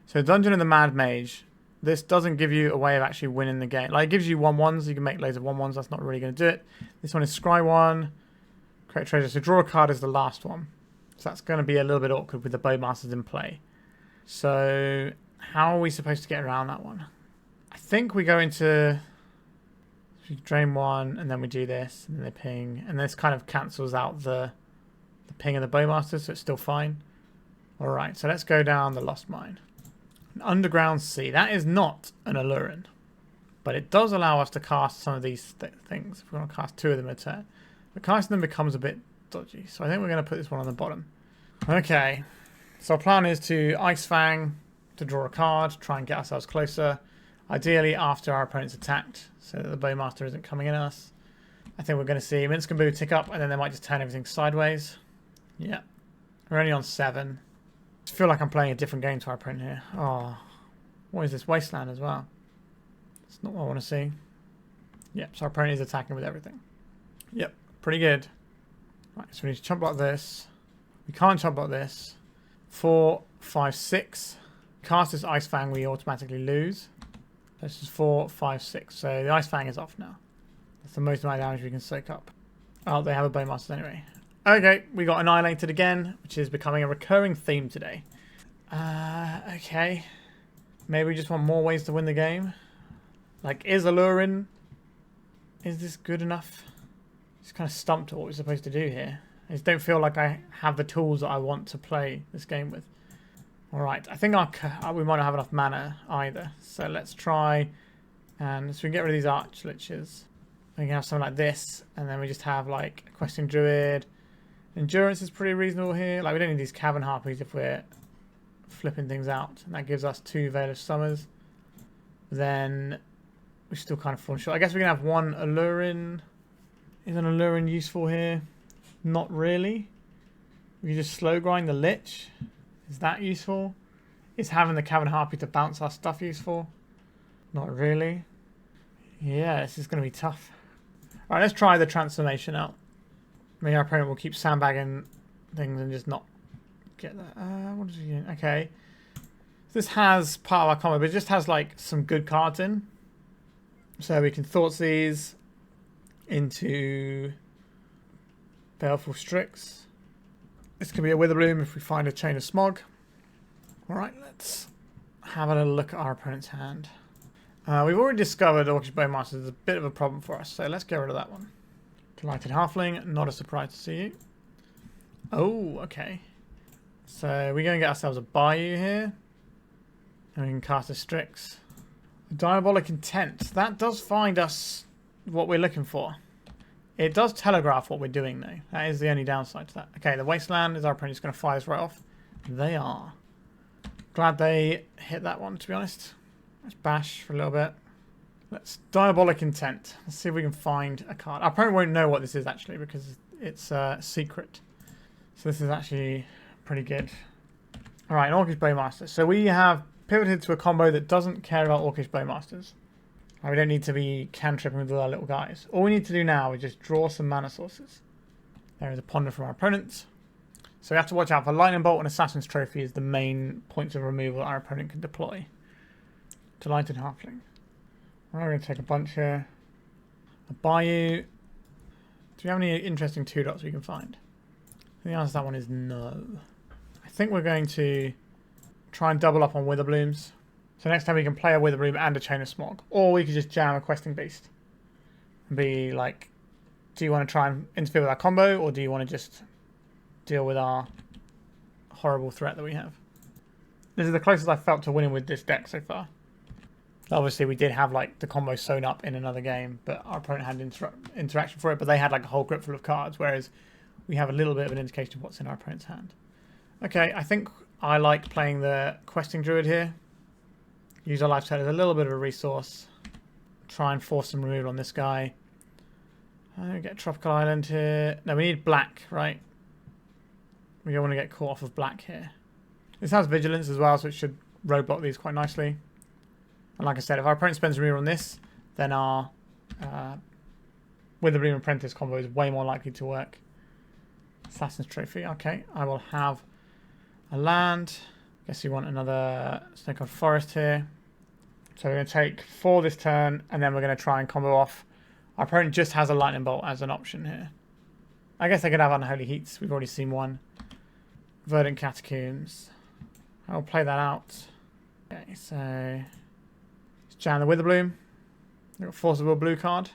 So Dungeon of the Mad Mage, this doesn't give you a way of actually winning the game. Like, it gives you 1/1s, you can make loads of 1/1s, that's not really going to do it. This one is Scry 1, create treasure. So draw a card is the last one. So that's going to be a little bit awkward with the Bowmasters in play. So how are we supposed to get around that one? I think we go into... We drain 1, and then we do this, and then they ping. And this kind of cancels out the ping of the Bowmasters, so it's still fine. Alright, so let's go down the Lost Mine. An Underground Sea. That is not an Aluren. But it does allow us to cast some of these things. If we want to cast 2 of them a turn. But casting them becomes a bit dodgy. So I think we're going to put this one on the bottom. Okay. So our plan is to Ice-Fang to draw a card. Try and get ourselves closer. Ideally after our opponent's attacked. So that the Bowmaster isn't coming in us. I think we're going to see Midscamboo tick up. And then they might just turn everything sideways. Yeah. We're only on 7. I feel like I'm playing a different game to our opponent here. Oh. What is this? Wasteland as well. It's not what I want to see. Yep. So our opponent is attacking with everything. Yep. Pretty good. Right. So we need to chump block this. We can't chump block this. 4, 5, 6. Cast this Ice-Fang, we automatically lose. This is 4, 5, 6. So the Ice-Fang is off now. That's the most amount of damage we can soak up. Oh, they have a Bowmasters anyway. Okay, we got annihilated again, which is becoming a recurring theme today. Okay. Maybe we just want more ways to win the game. Like, is Aluren... Is this good enough? Just kind of stumped at what we're supposed to do here. I just don't feel like I have the tools that I want to play this game with. Alright, I think we might not have enough mana either. So let's try... And so we can get rid of these Archliches. We can have something like this. And then we just have, like, a Questing Druid. Endurance is pretty reasonable here. Like, we don't need these Cavern Harpies if we're flipping things out. And that gives us 2 Veil of Summers. Then we still kind of fall short. I guess we can have one Aluren. Is an Aluren useful here? Not really. We can just slow grind the Lich. Is that useful? Is having the Cavern Harpy to bounce our stuff useful? Not really. Yeah, this is going to be tough. Alright, let's try the transformation out. Maybe our opponent will keep sandbagging things and just not get that. What is he doing? Okay. This has part of our combo, but it just has like some good cards in. So we can Thoughtseize into Baleful Strix. This could be a Witherbloom if we find a Chain of Smog. Alright, let's have a little look at our opponent's hand. We've already discovered Orcish Bowmasters is a bit of a problem for us, so let's get rid of that one. Delighted Halfling, not a surprise to see you. Oh, okay. So we're going to get ourselves a Bayou here. And we can cast a Strix. Diabolic Intent. That does find us what we're looking for. It does telegraph what we're doing, though. That is the only downside to that. Okay, the Wasteland is our opponent's going to fire this right off. They are. Glad they hit that one, to be honest. Let's bash for a little bit. Let's Diabolic Intent. Let's see if we can find a card. Our opponent won't know what this is, actually, because it's secret. So this is actually pretty good. Alright, an Orcish Bowmaster. So we have pivoted to a combo that doesn't care about Orcish Bowmasters. We don't need to be cantripping with our little guys. All we need to do now is just draw some mana sources. There is a Ponder from our opponent. So we have to watch out for Lightning Bolt and Assassin's Trophy is the main points of removal our opponent can deploy. Delighted Halfling. We're going to take a bunch here. A Bayou. Do we have any interesting 2-dots we can find? The answer to that one is no. I think we're going to try and double up on Witherblooms. So next time we can play a Witherbloom and a Chain of Smog. Or we could just jam a Questing Beast. And be like, do you want to try and interfere with our combo, or do you want to just deal with our horrible threat that we have? This is the closest I've felt to winning with this deck so far. Obviously, we did have like the combo sewn up in another game, but our opponent had interaction for it, but they had like a whole grip full of cards, whereas we have a little bit of an indication of what's in our opponent's hand. Okay, I think I like playing the Questing Druid here. Use our life set as a little bit of a resource. Try and force some removal on this guy. Get Tropical Island here. No, we need black, right? We don't want to get caught off of black here. This has Vigilance as well, so it should roadblock these quite nicely. And like I said, if our opponent spends removal on this, then our Witherbloom Apprentice combo is way more likely to work. Assassin's Trophy. Okay, I will have a land. Guess you want another Snake-Covered Forest here. So we're going to take 4 this turn, and then we're going to try and combo off. Our opponent just has a Lightning Bolt as an option here. I guess they could have Unholy Heats. We've already seen one. Verdant Catacombs. I'll play that out. Okay, so let's jam the Witherbloom. We've got Forcible blue card.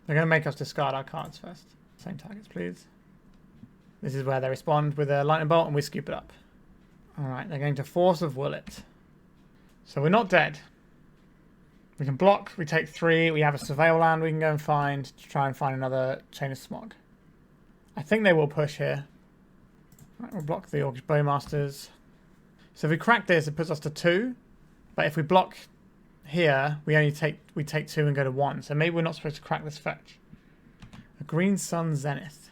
They're going to make us discard our cards first. Same targets, please. This is where they respond with a Lightning Bolt, and we scoop it up. Alright, they're going to Force of Will it. So we're not dead. We can block, we take 3, we have a Surveil land we can go and find to try and find another Chain of Smog. I think they will push here. Right, we'll block the Orcish Bowmasters. So if we crack this, it puts us to 2. But if we block here, we take 2 and go to 1. So maybe we're not supposed to crack this fetch. A Green Sun Zenith.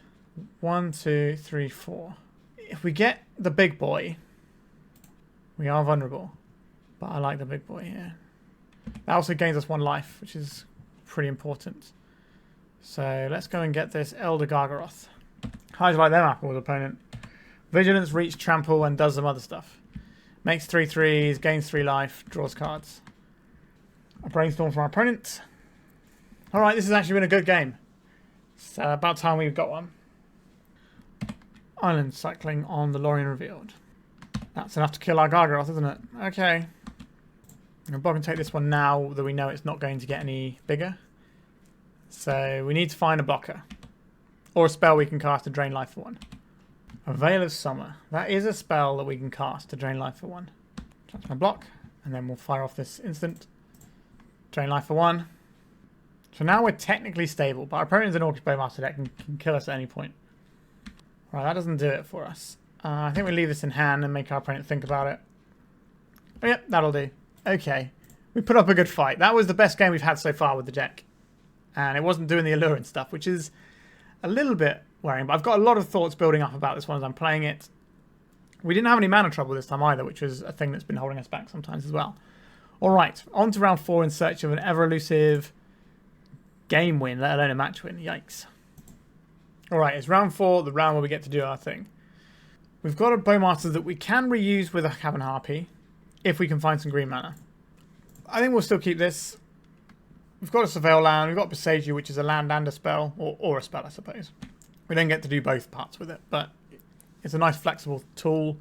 1, 2, 3, 4. If we get the big boy, we are vulnerable. But I like the big boy here. That also gains us 1 life, which is pretty important. So let's go and get this Elder Gargaroth. How do you like them apples, opponent? Vigilance, Reach, Trample, and does some other stuff. Makes 3/3s, gains 3 life, draws cards. A brainstorm from our opponent. Alright, this has actually been a good game. It's about time we've got one. Island cycling on the Lorien revealed. That's enough to kill our Gargaroth, isn't it? Okay. I'm going to take this one now that we know it's not going to get any bigger. So we need to find a blocker. Or a spell we can cast to drain life for 1. A Veil of Summer. That is a spell that we can cast to drain life for 1. That's my block. And then we'll fire off this instant. Drain life for 1. So now we're technically stable, but our opponent's an Orcish Bowmaster deck and can kill us at any point. Right, that doesn't do it for us. I think we leave this in hand and make our opponent think about it. Oh, yep, that'll do. Okay. We put up a good fight. That was the best game we've had so far with the deck. And it wasn't doing the Aluren stuff, which is a little bit worrying. But I've got a lot of thoughts building up about this one as I'm playing it. We didn't have any mana trouble this time either, which was a thing that's been holding us back sometimes as well. Alright, on to round 4 in search of an ever-elusive game win, let alone a match win. Yikes. Alright, it's round 4, the round where we get to do our thing. We've got a Bowmaster that we can reuse with a Cavern Harpy if we can find some green mana. I think we'll still keep this. We've got a Surveil land, we've got Boseiju, which is a land and a spell, or a spell I suppose. We don't get to do both parts with it, but it's a nice flexible tool.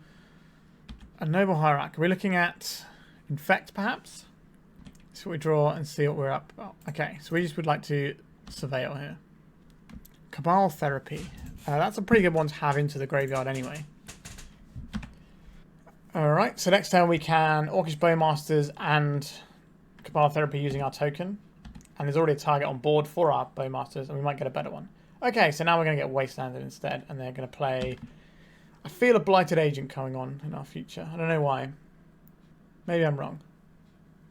A Noble Hierarch. Are we looking at Infect perhaps? See what we draw and see what we're up. Oh, okay, so we just would like to Surveil here. Cabal Therapy. That's a pretty good one to have into the graveyard anyway. Alright, so next turn we can Orcish Bowmasters and Cabal Therapy using our token. And there's already a target on board for our Bowmasters, and we might get a better one. Okay, so now we're going to get Wastelanded instead, and they're going to play... I feel a Blighted Agent coming on in our future. I don't know why. Maybe I'm wrong.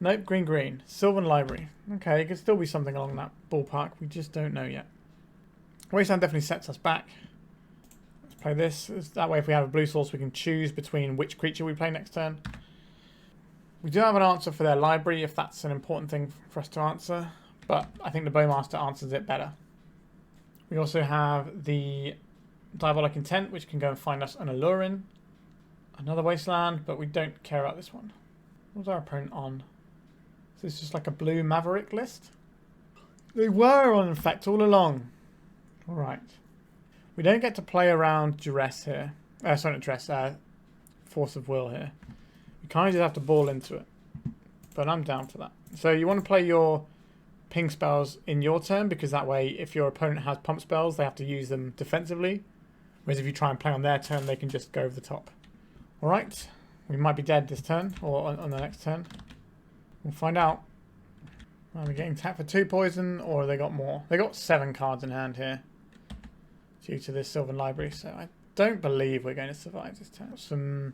Nope, green. Sylvan Library. Okay, it could still be something along that ballpark. We just don't know yet. Wasteland definitely sets us back. Let's play this. That way if we have a blue source we can choose between which creature we play next turn. We do have an answer for their library if that's an important thing for us to answer. But I think the Bowmaster answers it better. We also have the Diabolic Intent, which can go and find us an Aluren. Another Wasteland, but we don't care about this one. What was our opponent on? So it's just like a blue Maverick list? They were on Infect all along. Alright. We don't get to play around Duress here. Sorry, not Duress. Force of Will here. We kind of just have to ball into it. But I'm down for that. So you want to play your ping spells in your turn, because that way if your opponent has pump spells, they have to use them defensively. Whereas if you try and play on their turn, they can just go over the top. Alright. We might be dead this turn, or on the next turn. We'll find out. Are we getting tapped for 2 poison, or have they got more? They got 7 cards in hand here. Due to this Sylvan Library, so I don't believe we're going to survive this turn. Some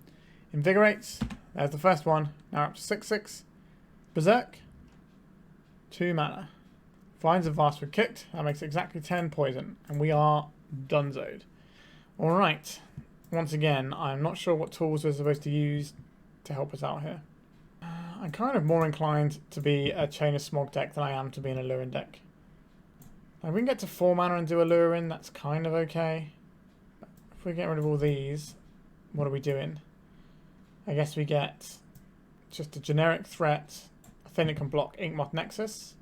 Invigorates. There's the first one. Now up to 6/6. Berserk. 2 mana. Vines of Vast were kicked. That makes exactly 10 poison. And we are donezoed. Alright. Once again, I'm not sure what tools we're supposed to use to help us out here. I'm kind of more inclined to be a Chain of Smog deck than I am to be an Aluren deck. If we can get to 4 mana and do Aluren, that's kind of okay. If we get rid of all these, what are we doing? I guess we get just a generic threat, a thing that can block Inkmoth Nexus.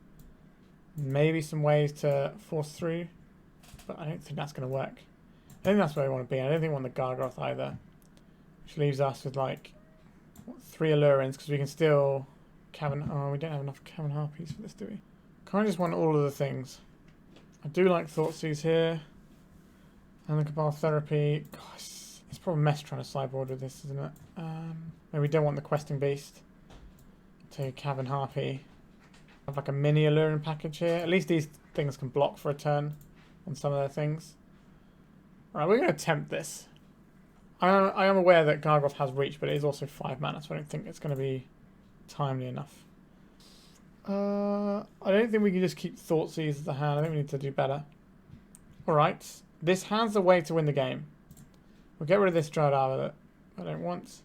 Maybe some ways to force through, but I don't think that's going to work. I think that's where I want to be. I don't think I want the Gargaroth either. Which leaves us with like, what, 3 Allurens, because we can still Cavern... Oh, we don't have enough Cavern Harpies for this, do we? Kind of just want all of the things. I do like Thoughtseize here. And the Cabal Therapy. Gosh, it's probably a mess trying to sideboard with this, isn't it? Maybe we don't want the Questing Beast. Take Cavern Harpy. Have like a mini Aluren package here. At least these things can block for a turn on some of their things. Alright, we're going to attempt this. I am aware that Gargaroth has reach, but it is also 5 mana, so I don't think it's going to be timely enough. I don't think we can just keep Thoughtseize as the hand. I think we need to do better. Alright, this has a way to win the game. We'll get rid of this Dryad Arbor that I don't want.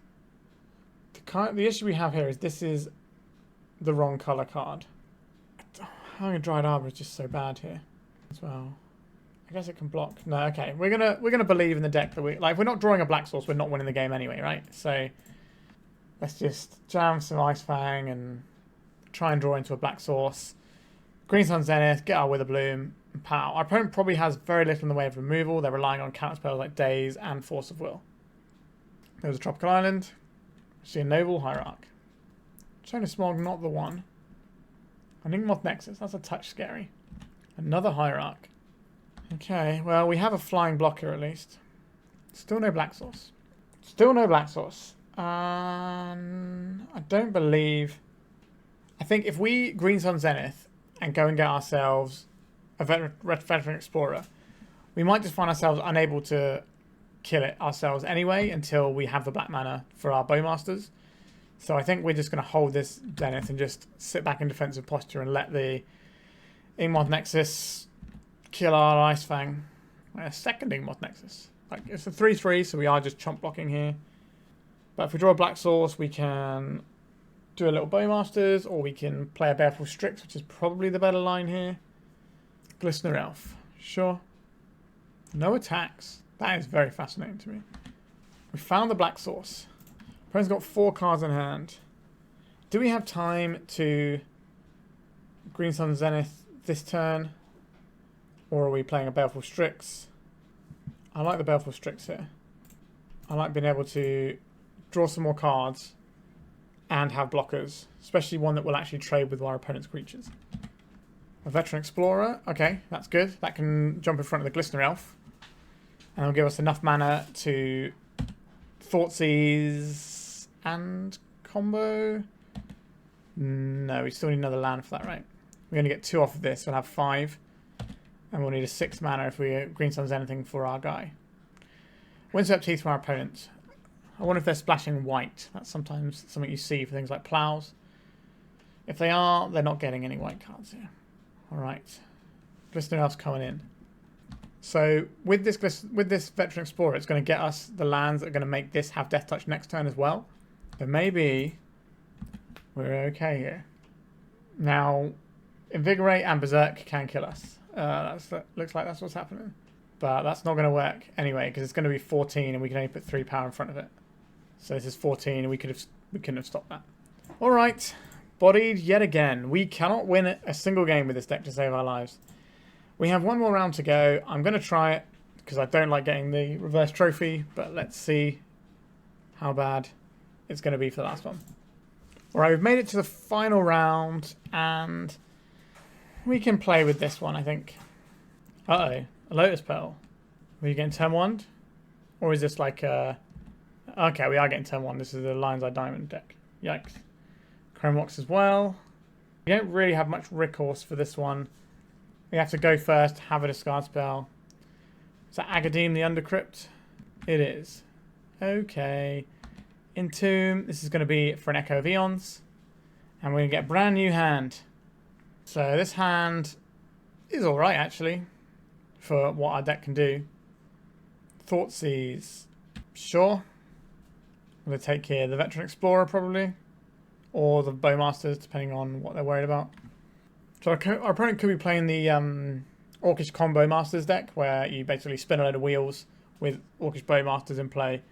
The issue we have here is this is the wrong colour card. Having a Dryad Arbor is just so bad here as well. I guess it can block. No, okay. We're gonna believe in the deck that if we're not drawing a black source, we're not winning the game anyway, right? So let's just jam some Ice-Fang and try and draw into a black source. Green Sun Zenith, get our Witherbloom, and pow. Our opponent probably has very little in the way of removal. They're relying on counter spells like Daze and Force of Will. There's a Tropical Island. See a Noble Hierarch. Chain of Smog, not the one. Enigmoth Nexus, that's a touch scary. Another Hierarch. Okay, well, we have a flying blocker at least. Still no black source. Still no black source. I don't believe... I think if we Green Sun Zenith and go and get ourselves a Veteran Explorer, we might just find ourselves unable to kill it ourselves anyway until we have the black mana for our Bowmasters. So I think we're just going to hold this Zenith and just sit back in defensive posture and let the Enigmoth Nexus kill our Ice-Fang. A second Enigmoth Nexus. Like, it's a 3-3, so we are just chump blocking here. But if we draw a black source, we can do a little Bowmasters, or we can play a Baleful Strix, which is probably the better line here. Glistener Elf. Sure. No attacks. That is very fascinating to me. We found the black source. Opponent's got 4 cards in hand. Do we have time to Green Sun Zenith this turn? Or are we playing a Baleful Strix? I like the Baleful Strix here. I like being able to draw some more cards and have blockers. Especially one that will actually trade with our opponent's creatures. A Veteran Explorer. Okay, that's good. That can jump in front of the Glistener Elf. And it'll give us enough mana to Thoughtseize and combo. No, we still need another land for that, right? We're going to get 2 off of this. We'll have 5. And we'll need a 6 mana if we Green Sun's anything for our guy. Windswept Teeth from our opponent. I wonder if they're splashing white. That's sometimes something you see for things like plows. If they are, they're not getting any white cards here. Alright. Glistener Elf's coming in. So with this Veteran Explorer, it's going to get us the lands that are going to make this have Death Touch next turn as well. So maybe we're okay here. Now, Invigorate and Berserk can kill us. Looks like that's what's happening. But that's not going to work anyway, because it's going to be 14 and we can only put 3 power in front of it. So this is 14 and we couldn't have stopped that. Alright. Bodied yet again. We cannot win a single game with this deck to save our lives. We have 1 more round to go. I'm going to try it because I don't like getting the reverse trophy, but let's see how bad it's going to be for the last one. Alright, we've made it to the final round and we can play with this one, I think. Uh-oh, a Lotus Pearl. Are you getting turn 1? Or is this like a... Okay, we are getting turn 1. This is the Lion's Eye Diamond deck. Yikes. Chrome Rocks as well. We don't really have much recourse for this one. We have to go first, have a discard spell. Is that Agadeem the Undercrypt? It is. Okay. Entomb. This is going to be for an Echo of Eons. And we're going to get a brand new hand. So this hand is alright, actually, for what our deck can do. Thoughtseize. Sure. I'm going to take here the Veteran Explorer, probably. Or the Bowmasters, depending on what they're worried about. So our opponent could be playing the Orcish Combo Masters deck, where you basically spin a load of wheels with Orcish Bowmasters in play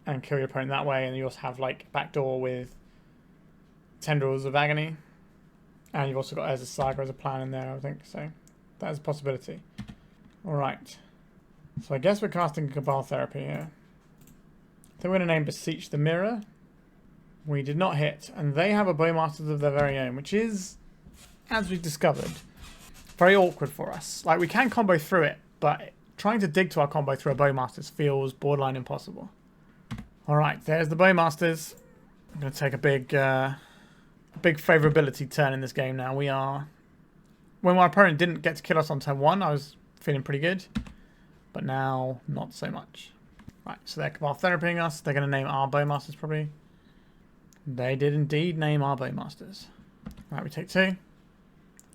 and kill your opponent that way. And you also have like backdoor with Tendrils of Agony. And you've also got Urza's Saga as a plan in there, I think. So that is a possibility. Alright. So I guess we're casting Cabal Therapy here. I think we're going to name Beseech the Mirror. We did not hit. And they have a Bowmasters of their very own, which is, as we've discovered, very awkward for us. Like, we can combo through it, but trying to dig to our combo through a Bowmasters feels borderline impossible. Alright, there's the Bowmasters. I'm going to take a big favorability turn in this game now. We are... When my opponent didn't get to kill us on turn 1, I was feeling pretty good. But now, not so much. Right, so they're Cabal Therapying us. They're going to name our Bowmasters, probably. They did indeed name our Bowmasters. Right, we take 2.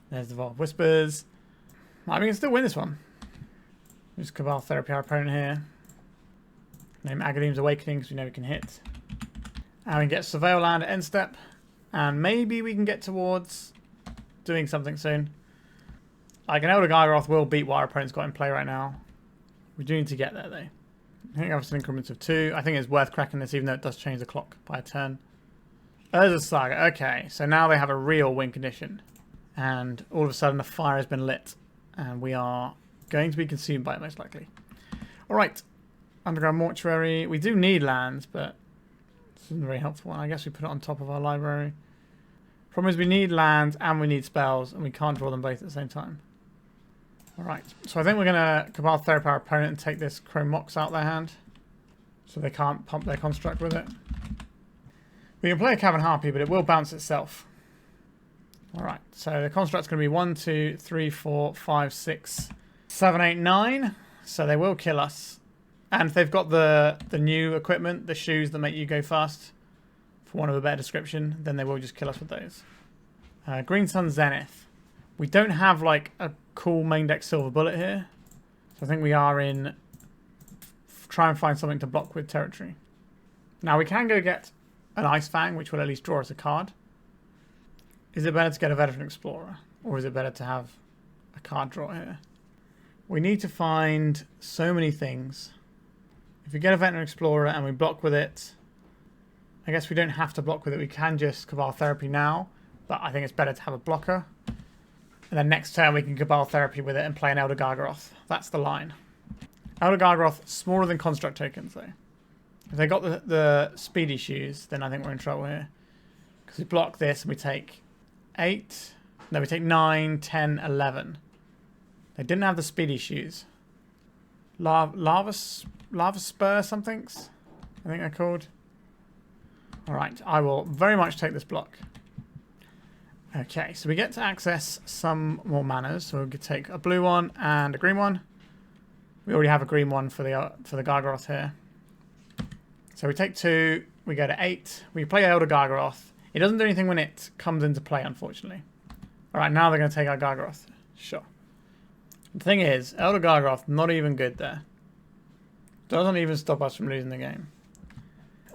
There's the Vault of Whispers. Right, we can still win this one. Just Cabal Therapy our opponent here. Name Agadeem's Awakening because we know we can hit. And we can get Surveil Land at end step. And maybe we can get towards doing something soon. Like an Elder Gargaroth will beat what our opponent's got in play right now. We do need to get there though. I think I've increments of 2. I think it's worth cracking this even though it does change the clock by a turn. Urza's Saga. Okay, so now they have a real win condition. And all of a sudden the fire has been lit. And we are going to be consumed by it most likely. Alright. Underground Mortuary. We do need lands, but this isn't a very helpful one. I guess we put it on top of our library. Problem is we need lands and we need spells, and we can't draw them both at the same time. Alright, so I think we're going to Cabal Therapy our opponent and take this Chrome Mox out their hand. So they can't pump their construct with it. We can play a Cavern Harpy, but it will bounce itself. Alright, so the construct's going to be 1, 2, 3, 4, 5, 6, 7, 8, 9. So they will kill us. And if they've got the new equipment, the shoes that make you go fast, for want of a better description, then they will just kill us with those. Green Sun Zenith. We don't have like a cool main deck Silver Bullet here. So I think we are in try and find something to block with territory. Now we can go get an Ice-Fang, which will at least draw us a card. Is it better to get a Veteran Explorer? Or is it better to have a card draw here? We need to find so many things. If we get a Veteran Explorer and we block with it, I guess we don't have to block with it. We can just Cabal Therapy now, but I think it's better to have a blocker. And then next turn we can Cabal Therapy with it and play an Elder Gargaroth. That's the line. Elder Gargaroth, smaller than construct tokens though. If they got the speedy shoes, then I think we're in trouble here. Because we block this and we take 8. No, we take 9, 10, 11. They didn't have the speedy shoes. Lava Spur somethings, I think they're called. Alright, I will very much take this block. Okay, so we get to access some more manas. So we'll take a blue one and a green one. We already have a green one for the Gargaroth here. So we take 2, we go to 8. We play Elder Gargaroth. It doesn't do anything when it comes into play, unfortunately. Alright, now they're going to take our Gargaroth. Sure. The thing is, Elder Gargaroth, not even good there. Doesn't even stop us from losing the game.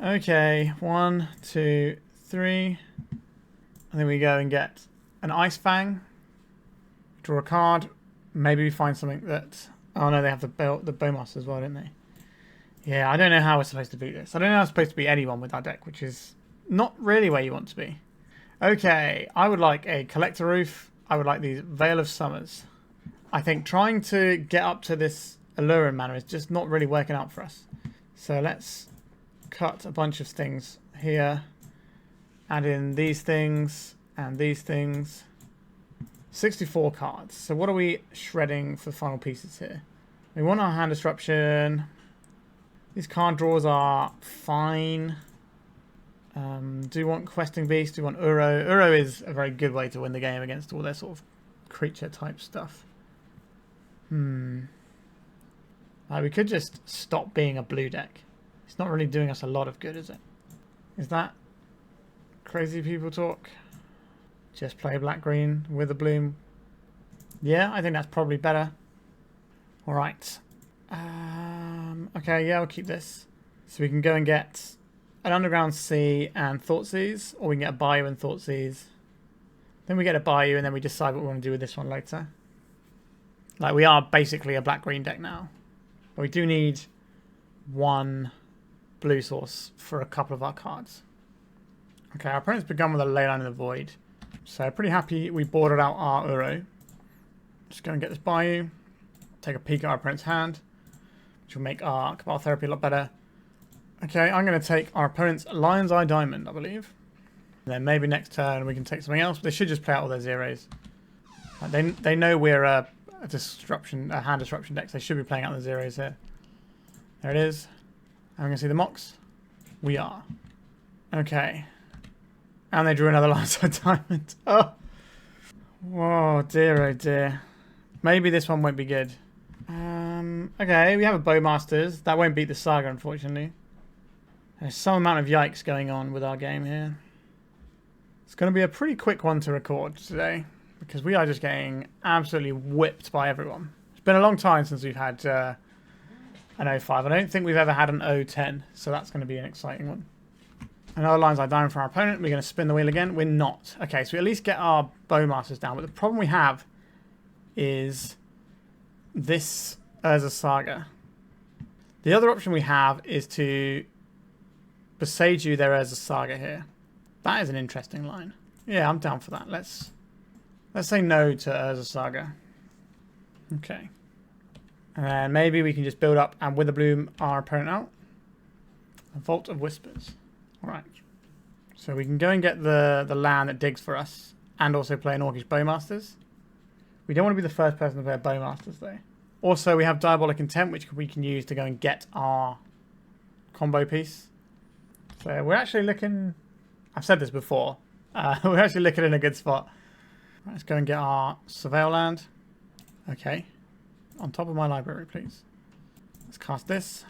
Okay, 1, 2, 3. And then we go and get an Ice-Fang. Draw a card. Maybe we find something that... Oh no, they have the Bowmasters as well, don't they? Yeah, I don't know how we're supposed to beat this. I don't know how we're supposed to beat anyone with our deck, which is not really where you want to be. Okay, I would like a Collector Ouphe. I would like these Veil of Summers. I think trying to get up to this Aluren mana is just not really working out for us. So let's cut a bunch of things here. Add in these things and these things. 64 cards. So what are we shredding for the final pieces here? We want our hand disruption. These card draws are fine. Do you want Questing Beast? Do you want Uro? Uro is a very good way to win the game against all their sort of creature type stuff. We could just stop being a blue deck. It's not really doing us a lot of good, is it? Is that crazy people talk? Just play black-green with a bloom. Yeah, I think that's probably better. Alright. Okay, yeah, I'll keep this. So we can go and get an Underground Sea and Thoughtseize, or we can get a Bayou and Thoughtseize. Then we get a Bayou, and then we decide what we want to do with this one later. Like, we are basically a black-green deck now. But we do need one blue source for a couple of our cards. Okay, our opponent's begun with a Leyline in the Void. So pretty happy we boarded out our Uro. Just go and get this Bayou. Take a peek at our opponent's hand, which will make our Cabal Therapy a lot better. Okay, I'm going to take our opponent's Lion's Eye Diamond, I believe. And then maybe next turn we can take something else. But they should just play out all their zeros. They know we're a hand disruption deck. So they should be playing out the zeros here. There it is. And we can see the Mox. We are. Okay. And they drew another Lion's Eye Diamond. Oh. Whoa, dear, oh dear. Maybe this one won't be good. Okay, we have a Bowmasters. That won't beat the Saga, unfortunately. There's some amount of yikes going on with our game here. It's going to be a pretty quick one to record today, because we are just getting absolutely whipped by everyone. It's been a long time since we've had an 05. I don't think we've ever had an 010, so that's going to be an exciting one. Another Lion's Eye Diamond for our opponent. We're going to spin the wheel again. We're not. Okay, so we at least get our Bowmasters down. But the problem we have is this Urza Saga. The other option we have is to Boseiju their Urza Saga here. That is an interesting line. Yeah, I'm down for that. Let's say no to Urza Saga. Okay. And then maybe we can just build up and Witherbloom our opponent out. A Vault of Whispers. Alright. So we can go and get the land that digs for us and also play an Orcish Bowmasters. We don't want to be the first person to play a Bowmasters though. Also, we have Diabolic Intent, which we can use to go and get our combo piece. So we're actually looking... I've said this before. We're actually looking in a good spot. Right, let's go and get our Surveil land. Okay. On top of my library, please. Let's cast this.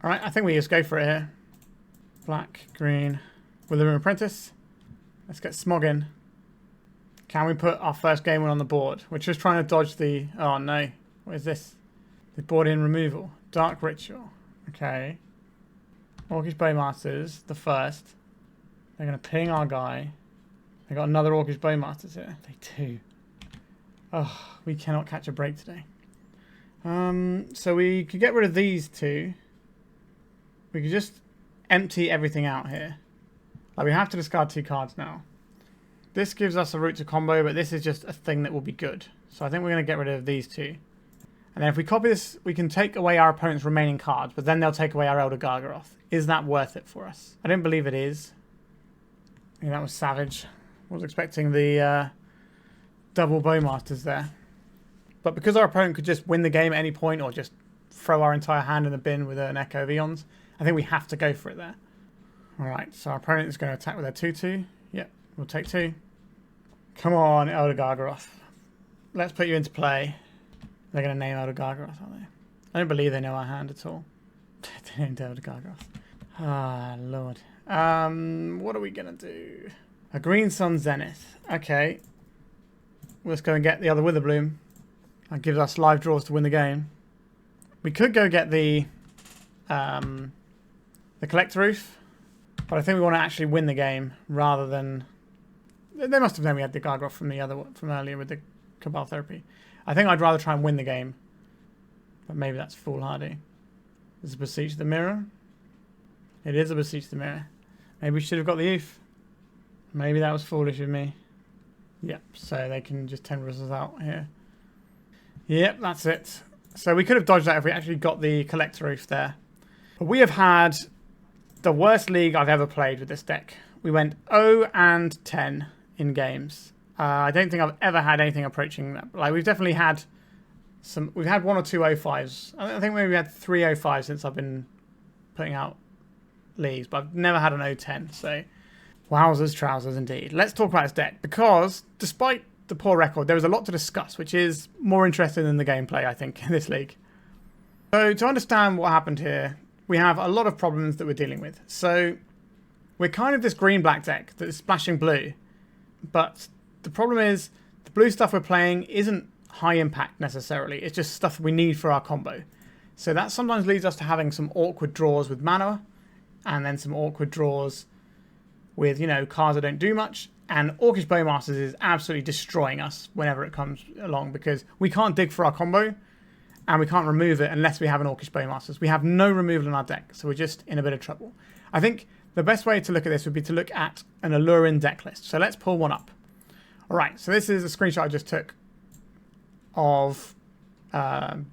Alright, I think we just go for it here. Black, green, Witherbloom Apprentice. Let's get Smog in. Can we put our first game on the board? We're just trying to dodge the... Oh no. What is this? The board in removal. Dark Ritual. Okay. Orcish Bowmasters, the first. They're going to ping our guy. They got another Orcish Bowmasters here. They do. Oh, we cannot catch a break today. So we could get rid of these two. We could just empty everything out here. Like we have to discard 2 cards now. This gives us a route to combo, but this is just a thing that will be good. So I think we're going to get rid of these 2. And then if we copy this, we can take away our opponent's remaining cards, but then they'll take away our Elder Gargaroth. Is that worth it for us? I don't believe it is. Yeah, that was savage. I was expecting the double Bowmasters there. But because our opponent could just win the game at any point or just throw our entire hand in the bin with an Echo of Eons, I think we have to go for it there. Alright, so our opponent is going to attack with their 2-2. Yep, we'll take 2. Come on, Elder Gargaroth. Let's put you into play. They're going to name Elder Gargaroth, aren't they? I don't believe they know our hand at all. They named Elder Gargaroth. Ah, Lord. What are we going to do? A Green Sun Zenith. Okay. Let's go and get the other Witherbloom. That gives us live draws to win the game. We could go get the Collector Ouphe, but I think we want to actually win the game rather than... They must have known we had the Gargaroth from earlier with the Cabal Therapy. I think I'd rather try and win the game, but maybe that's foolhardy. Is it Beseech the Mirror? It is a Beseech the Mirror. Maybe we should have got the Ouphe. Maybe that was foolish of me. Yep, so they can just Tendrils us out here. Yep, that's it. So we could have dodged that if we actually got the Collector Ouphe there. But we have had the worst league I've ever played with this deck. We went 0-10 in games. I don't think I've ever had anything approaching that. Like we've definitely had some. We've had 1 or 2 05s. I think maybe we had 3 05s since I've been putting out leagues, but I've never had an 0-10. So wowzers, trousers, indeed. Let's talk about this deck because despite the poor record, there was a lot to discuss, which is more interesting than the gameplay, I think, in this league. So to understand what happened here, we have a lot of problems that we're dealing with. So we're kind of this green-black deck that is splashing blue, but the problem is the blue stuff we're playing isn't high impact necessarily. It's just stuff we need for our combo. So that sometimes leads us to having some awkward draws with mana and then some awkward draws with, you know, cards that don't do much. And Orcish Bowmasters is absolutely destroying us whenever it comes along because we can't dig for our combo and we can't remove it unless we have an Orcish Bowmasters. We have no removal in our deck, so we're just in a bit of trouble. I think the best way to look at this would be to look at an Aluren deck list. So let's pull one up. Alright, so this is a screenshot I just took of the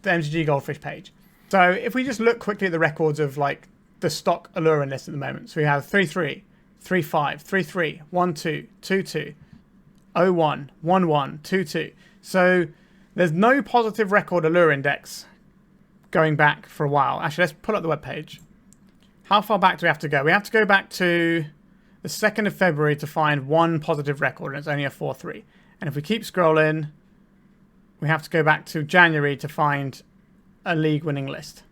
MTG Goldfish page. So if we just look quickly at the records of like the stock Aluren list at the moment. So we have 3-3, 3-5, 3-3, 1-2, 2-2, 0-1, 1-1, 2-2. So there's no positive record Aluren decks going back for a while. Actually, let's pull up the webpage. How far back do we have to go? We have to go back to the 2nd of February to find one positive record, and it's only a 4-3. And if we keep scrolling, we have to go back to January to find a league-winning list.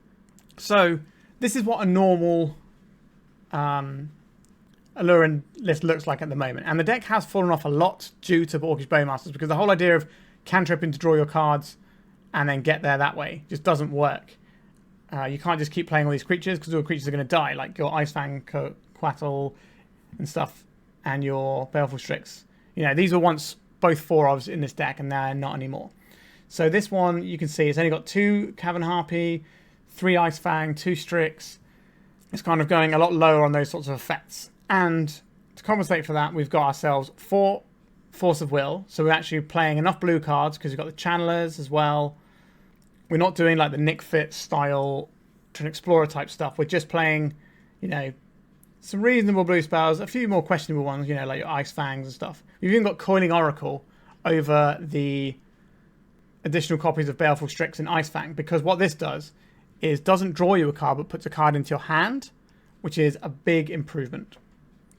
So this is what a normal Aluren list looks like at the moment. And the deck has fallen off a lot due to Orcish Bowmasters because the whole idea of cantripping to draw your cards and then get there that way just doesn't work. You can't just keep playing all these creatures because all the creatures are going to die, like your Ice-Fang Coatl and stuff and your Baleful Strix. You know, these were once both 4-ofs in this deck, and they're not anymore. So this one, you can see, it's only got 2 Cavern Harpy, 3 Ice-Fang, 2 Strix. It's kind of going a lot lower on those sorts of effects. And to compensate for that, we've got ourselves 4 Force of Will. So we're actually playing enough blue cards because we've got the Channelers as well. We're not doing like the Nick Fit style Trin Explorer type stuff. We're just playing, you know, some reasonable blue spells, a few more questionable ones, you know, like your Ice-Fangs and stuff. We've even got Coiling Oracle over the additional copies of Baleful Strix and Ice-Fang, because what this does is doesn't draw you a card but puts a card into your hand, which is a big improvement.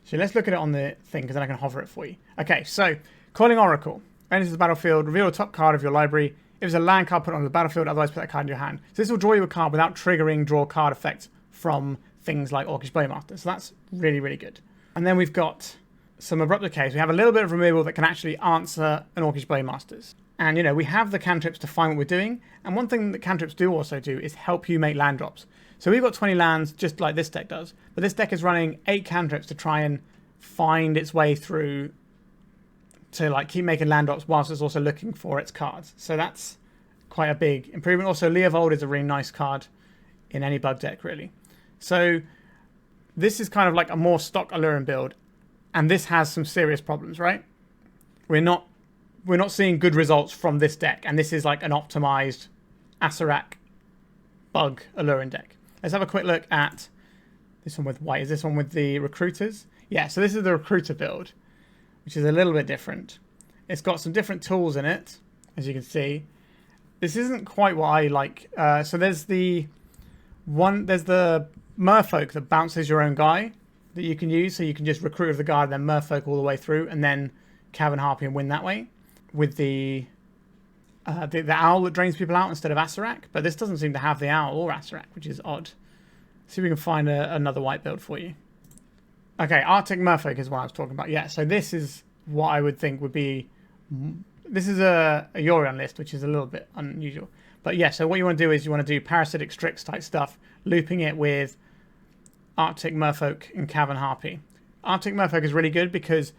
So let's look at it on the thing, because then I can hover it for you. Okay, so Coiling Oracle. Enters the battlefield, reveal the top card of your library. If it's a land card, put it on the battlefield, otherwise put that card in your hand. So this will draw you a card without triggering draw card effects from things like Orcish Bowmasters. So that's really, really good. And then we've got some Abrupt Decays. We have a little bit of removal that can actually answer an Orcish Bowmasters. And, you know, we have the cantrips to find what we're doing. And one thing that cantrips do also do is help you make land drops. So we've got 20 lands, just like this deck does. But this deck is running 8 cantrips to try and find its way through to, like, keep making land drops whilst it's also looking for its cards. So that's quite a big improvement. Also, Leovold is a really nice card in any bug deck, really. So this is kind of like a more stock Aluren build. And this has some serious problems, right? We're not seeing good results from this deck, and this is like an optimized Acererak BUG Aluren deck. Let's have a quick look at this one with white. Is this one with the recruiters? Yeah, so this is the recruiter build, which is a little bit different. It's got some different tools in it, as you can see. This isn't quite what I like. So there's the Merfolk that bounces your own guy that you can use, so you can just recruit with the guard, then Merfolk all the way through, and then Cavern Harpy and win that way. With the owl that drains people out instead of Acererak, but this doesn't seem to have the owl or Acererak, which is odd. See if we can find another white build for you. Okay, Arctic Merfolk is what I was talking about. Yeah, so this is what I would think would be... This is a Yorion list, which is a little bit unusual. But yeah, so what you want to do is you want to do Parasitic Strix type stuff, looping it with Arctic Merfolk and Cavern Harpy. Arctic Merfolk is really good because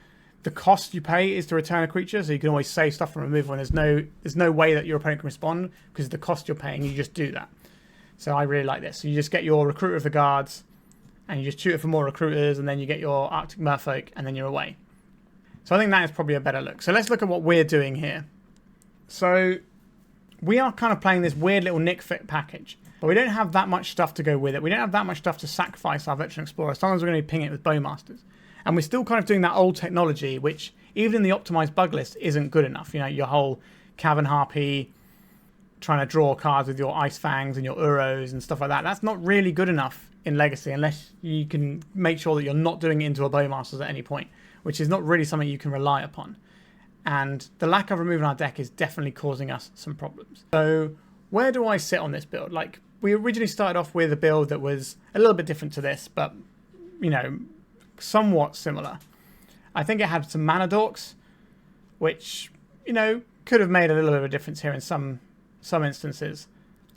the cost you pay is to return a creature, so you can always save stuff from removal, and there's no way that your opponent can respond because the cost you're paying, you just do that. So I really like this. So you just get your Recruiter of the Guards, and you just shoot it for more recruiters, and then you get your Arctic Merfolk, and then you're away. So I think that is probably a better look. So let's look at what we're doing here. So we are kind of playing this weird little Nick Fit package, but we don't have that much stuff to go with it. We don't have that much stuff to sacrifice our Veteran Explorer. Sometimes we're going to ping it with Bowmasters. And we're still kind of doing that old technology, which even in the optimized bug list isn't good enough. You know, your whole Cavern Harpy, trying to draw cards with your Ice-Fangs and your Uros and stuff like that. That's not really good enough in Legacy unless you can make sure that you're not doing it into a Bowmasters at any point, which is not really something you can rely upon. And the lack of removal in our deck is definitely causing us some problems. So where do I sit on this build? Like, we originally started off with a build that was a little bit different to this, but, you know, somewhat similar. I think it had some mana dorks, which, you know, could have made a little bit of a difference here in some instances.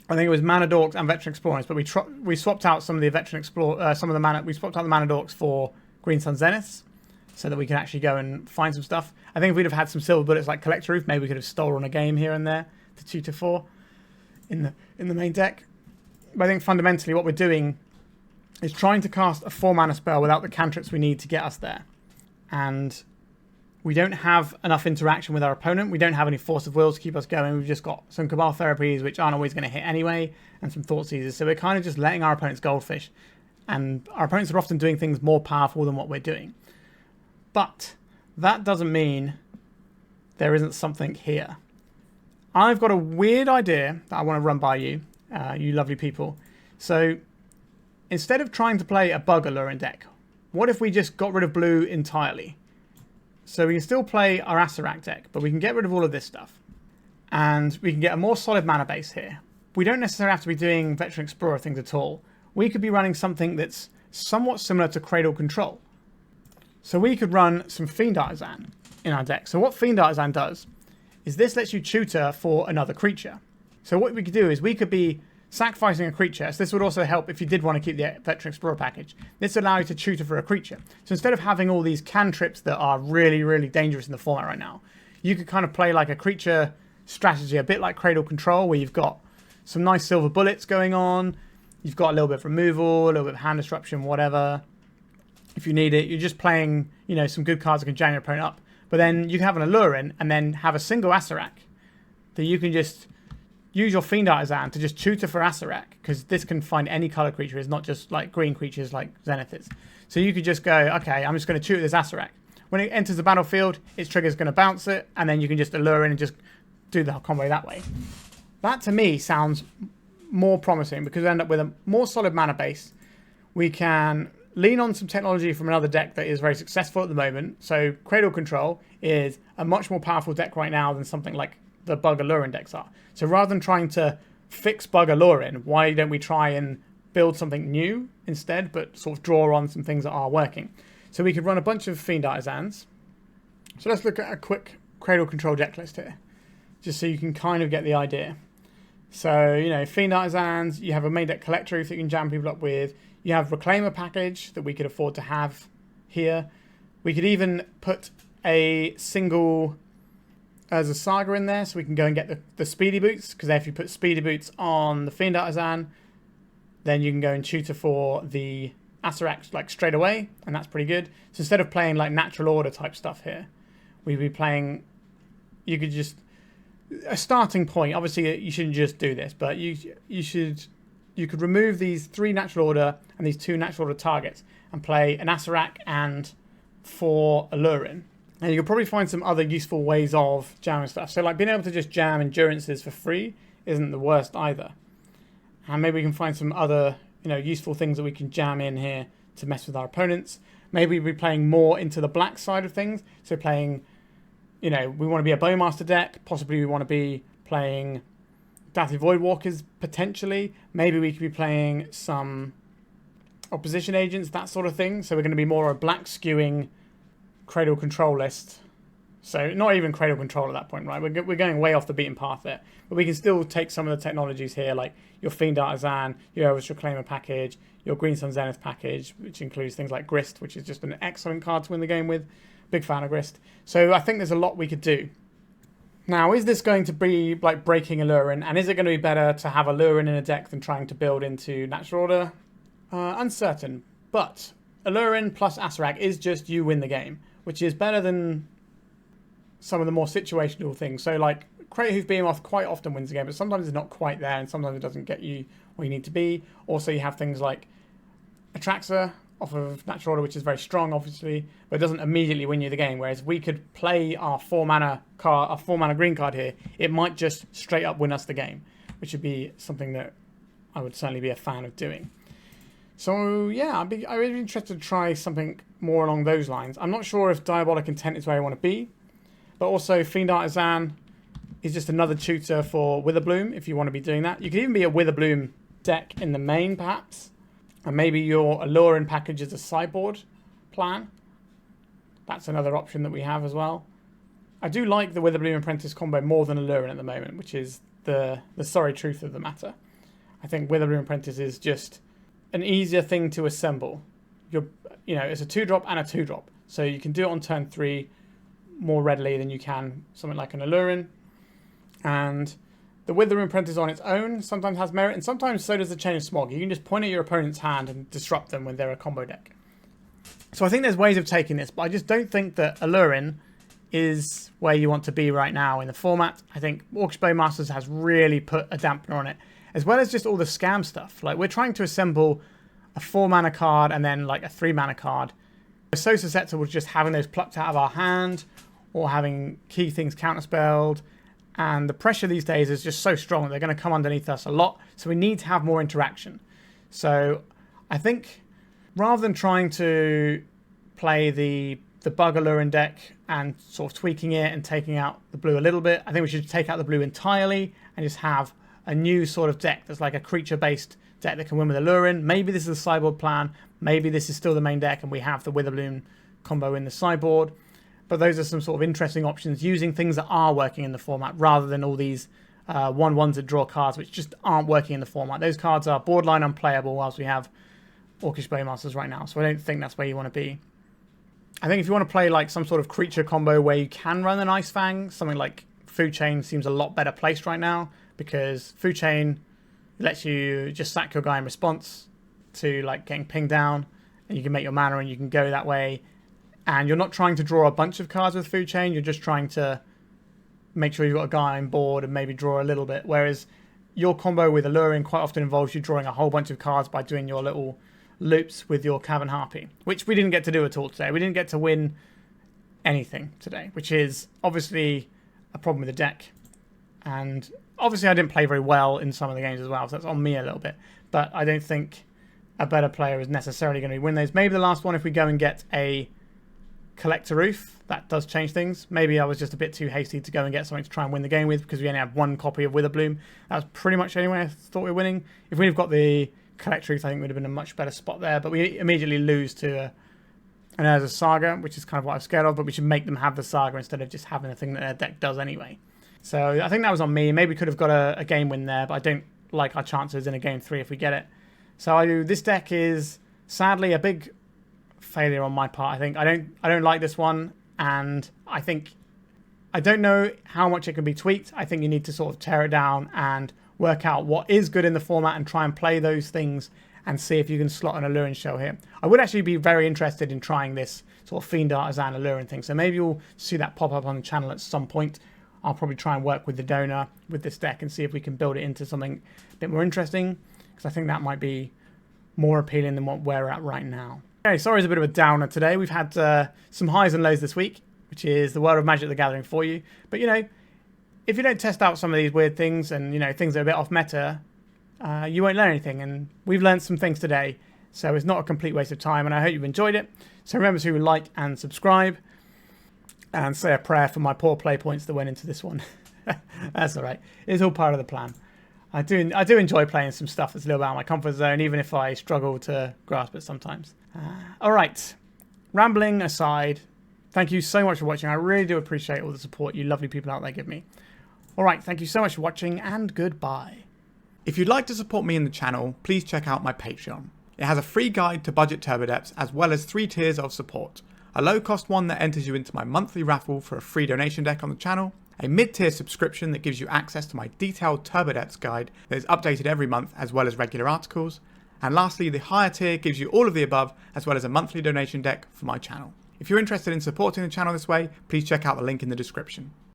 I think it was mana dorks and veteran explorers, but we swapped out some of the veteran explore, we swapped out the mana dorks for Green Sun Zeniths, so that we can actually go and find some stuff. I think if we'd have had some silver bullets like Collector Ouphe, maybe we could have stolen a game here and there to 2-4 in the main deck. But I think fundamentally what we're doing is trying to cast a 4-mana spell without the cantrips we need to get us there. And we don't have enough interaction with our opponent. We don't have any Force of Will to keep us going. We've just got some Cabal Therapies, which aren't always going to hit anyway, and some Thoughtseizes. So we're kind of just letting our opponents goldfish. And our opponents are often doing things more powerful than what we're doing. But that doesn't mean there isn't something here. I've got a weird idea that I want to run by you, you lovely people. So instead of trying to play a BUG Aluren deck, what if we just got rid of blue entirely? So we can still play our Acererak deck, but we can get rid of all of this stuff. And we can get a more solid mana base here. We don't necessarily have to be doing Veteran Explorer things at all. We could be running something that's somewhat similar to Cradle Control. So we could run some Fiend Artisan in our deck. So what Fiend Artisan does is this lets you tutor for another creature. So what we could do is we could be sacrificing a creature. So this would also help if you did want to keep the Veteran Explorer package. This would allow you to tutor for a creature. So instead of having all these cantrips that are really, really dangerous in the format right now, you could kind of play like a creature strategy, a bit like Cradle Control, where you've got some nice silver bullets going on. You've got a little bit of removal, a little bit of hand disruption, whatever. If you need it, you're just playing, you know, some good cards that can jam your opponent up. But then you can have an Aluren and then have a single Acererak that you can just use your Fiend Artisan to just tutor for Acererak, because this can find any color creature. It's not just like green creatures like Zenith is. So you could just go, okay, I'm just going to tutor this Acererak. When it enters the battlefield, its trigger is going to bounce it, and then you can just Allure in and just do the combo that way. That to me sounds more promising, because we end up with a more solid mana base. We can lean on some technology from another deck that is very successful at the moment. So Cradle Control is a much more powerful deck right now than something like the BUG Aluren decks are. So rather than trying to fix BUG Aluren, why don't we try and build something new instead, but sort of draw on some things that are working? So we could run a bunch of Fiend Artisans. So let's look at a quick Cradle Control deck list here, just so you can kind of get the idea. So, you know, Fiend Artisans, you have a main deck Collector Ouphe that you can jam people up with. You have Reclaimer package that we could afford to have here. We could even put a single as a Saga in there, so we can go and get the Speedy Boots, because if you put Speedy Boots on the Fiend Artisan, then you can go and tutor for the Acererak like straight away, and that's pretty good. So instead of playing like natural order type stuff here, we'd be playing, you could just, a starting point, obviously you shouldn't just do this, but you could remove these 3 natural order and these 2 natural order targets and play an Acererak and 4 Aluren. And you could probably find some other useful ways of jamming stuff. So like being able to just jam endurances for free isn't the worst either. And maybe we can find some other, you know, useful things that we can jam in here to mess with our opponents. Maybe we'll be playing more into the black side of things. So playing, you know, we want to be a Bowmaster deck. Possibly we want to be playing Dathly Voidwalkers potentially. Maybe we could be playing some opposition agents, that sort of thing. So we're going to be more a black skewing Cradle Control list. So not even Cradle Control at that point, right? We're going way off the beaten path there. But we can still take some of the technologies here, like your Fiend Artisan, your Elvish Reclaimer package, your Green Sun Zenith package, which includes things like Grist, which is just an excellent card to win the game with. Big fan of Grist. So I think there's a lot we could do. Now, is this going to be like breaking Aluren? And is it going to be better to have Aluren in a deck than trying to build into Natural Order? Uncertain. But Aluren plus Acererak is just you win the game, which is better than some of the more situational things. So like Cradle Ouphe Behemoth quite often wins the game, but sometimes it's not quite there, and sometimes it doesn't get you where you need to be. Also, you have things like Atraxa off of Natural Order, which is very strong, obviously, but it doesn't immediately win you the game. Whereas we could play our 4-mana card, our 4-mana green card here, it might just straight up win us the game, which would be something that I would certainly be a fan of doing. So yeah, I'd be interested to try something more along those lines. I'm not sure if Diabolic Intent is where I want to be, but also Fiend Artisan is just another tutor for Witherbloom if you want to be doing that. You could even be a Witherbloom deck in the main, perhaps. And maybe your Aluren package is a sideboard plan. That's another option that we have as well. I do like the Witherbloom Apprentice combo more than Aluren at the moment, which is the sorry truth of the matter. I think Witherbloom Apprentice is just an easier thing to assemble. You know, it's a 2-drop and a 2-drop. So you can do it on turn 3 more readily than you can something like an Aluren. And the Witherbloom Apprentice on its own sometimes has merit, and sometimes so does the Chain of Smog. You can just point at your opponent's hand and disrupt them when they're a combo deck. So I think there's ways of taking this, but I just don't think that Aluren is where you want to be right now in the format. I think Orcish Bowmasters has really put a dampener on it, as well as just all the scam stuff. Like, we're trying to assemble a 4-mana card and then like a 3-mana card. We're so susceptible to just having those plucked out of our hand or having key things counterspelled. And the pressure these days is just so strong that they're going to come underneath us a lot. So we need to have more interaction. So I think rather than trying to play the BUG Aluren deck and sort of tweaking it and taking out the blue a little bit, I think we should take out the blue entirely and just have a new sort of deck that's like a creature-based deck that can win with Aluren. Maybe this is the sideboard plan. Maybe this is still the main deck and we have the Witherbloom combo in the sideboard. But those are some sort of interesting options using things that are working in the format rather than all these 1/1s that draw cards which just aren't working in the format. Those cards are borderline unplayable whilst we have Orcish Bowmasters right now. So I don't think that's where you want to be. I think if you want to play like some sort of creature combo where you can run an Ice-Fang, something like Food Chain seems a lot better placed right now, because Food Chain lets you just sack your guy in response to like getting pinged down, and you can make your mana and you can go that way. And you're not trying to draw a bunch of cards with Food Chain, you're just trying to make sure you've got a guy on board and maybe draw a little bit. Whereas your combo with Aluren quite often involves you drawing a whole bunch of cards by doing your little loops with your Cavern Harpy, which we didn't get to do at all today. We didn't get to win anything today, which is obviously a problem with the deck. And obviously I didn't play very well in some of the games as well, so that's on me a little bit. But I don't think a better player is necessarily going to win those. Maybe the last one if we go and get a Collector Ouphe, that does change things. Maybe I was just a bit too hasty to go and get something to try and win the game with, because we only had one copy of Witherbloom. That was pretty much the only way I thought we were winning. If we'd have got the Collector Ouphe, I think we'd have been in a much better spot there. But we immediately lose to an Urza Saga, which is kind of what I'm scared of, but we should make them have the Saga instead of just having a thing that their deck does anyway. So I think that was on me. Maybe we could have got a game win there, but I don't like our chances in a game 3 if we get it. So this deck is sadly a big failure on my part. I think I don't like this one, and I don't know how much it can be tweaked. I think you need to sort of tear it down and work out what is good in the format and try and play those things and see if you can slot an Aluren shell here. I would actually be very interested in trying this sort of Fiend Artisan Aluren thing, so maybe you'll see that pop up on the channel at some point. I'll probably try and work with the donor with this deck and see if we can build it into something a bit more interesting, because I think that might be more appealing than what we're at right now. Okay, sorry, it's a bit of a downer today. We've had some highs and lows this week, which is the world of Magic the Gathering for you. But, you know, if you don't test out some of these weird things and, you know, things that are a bit off meta, you won't learn anything. And we've learned some things today, so it's not a complete waste of time, and I hope you've enjoyed it. So remember to like and subscribe, and say a prayer for my poor play points that went into this one. That's all right. It's all part of the plan. I do enjoy playing some stuff that's a little bit out of my comfort zone, even if I struggle to grasp it sometimes. All right. Rambling aside, thank you so much for watching. I really do appreciate all the support you lovely people out there give me. All right. Thank you so much for watching, and goodbye. If you'd like to support me in the channel, please check out my Patreon. It has a free guide to budget turbo depths, as well as 3 tiers of support. A low-cost one that enters you into my monthly raffle for a free donation deck on the channel, a mid-tier subscription that gives you access to my detailed turbo depths guide that is updated every month, as well as regular articles, and lastly, the higher tier gives you all of the above, as well as a monthly donation deck for my channel. If you're interested in supporting the channel this way, please check out the link in the description.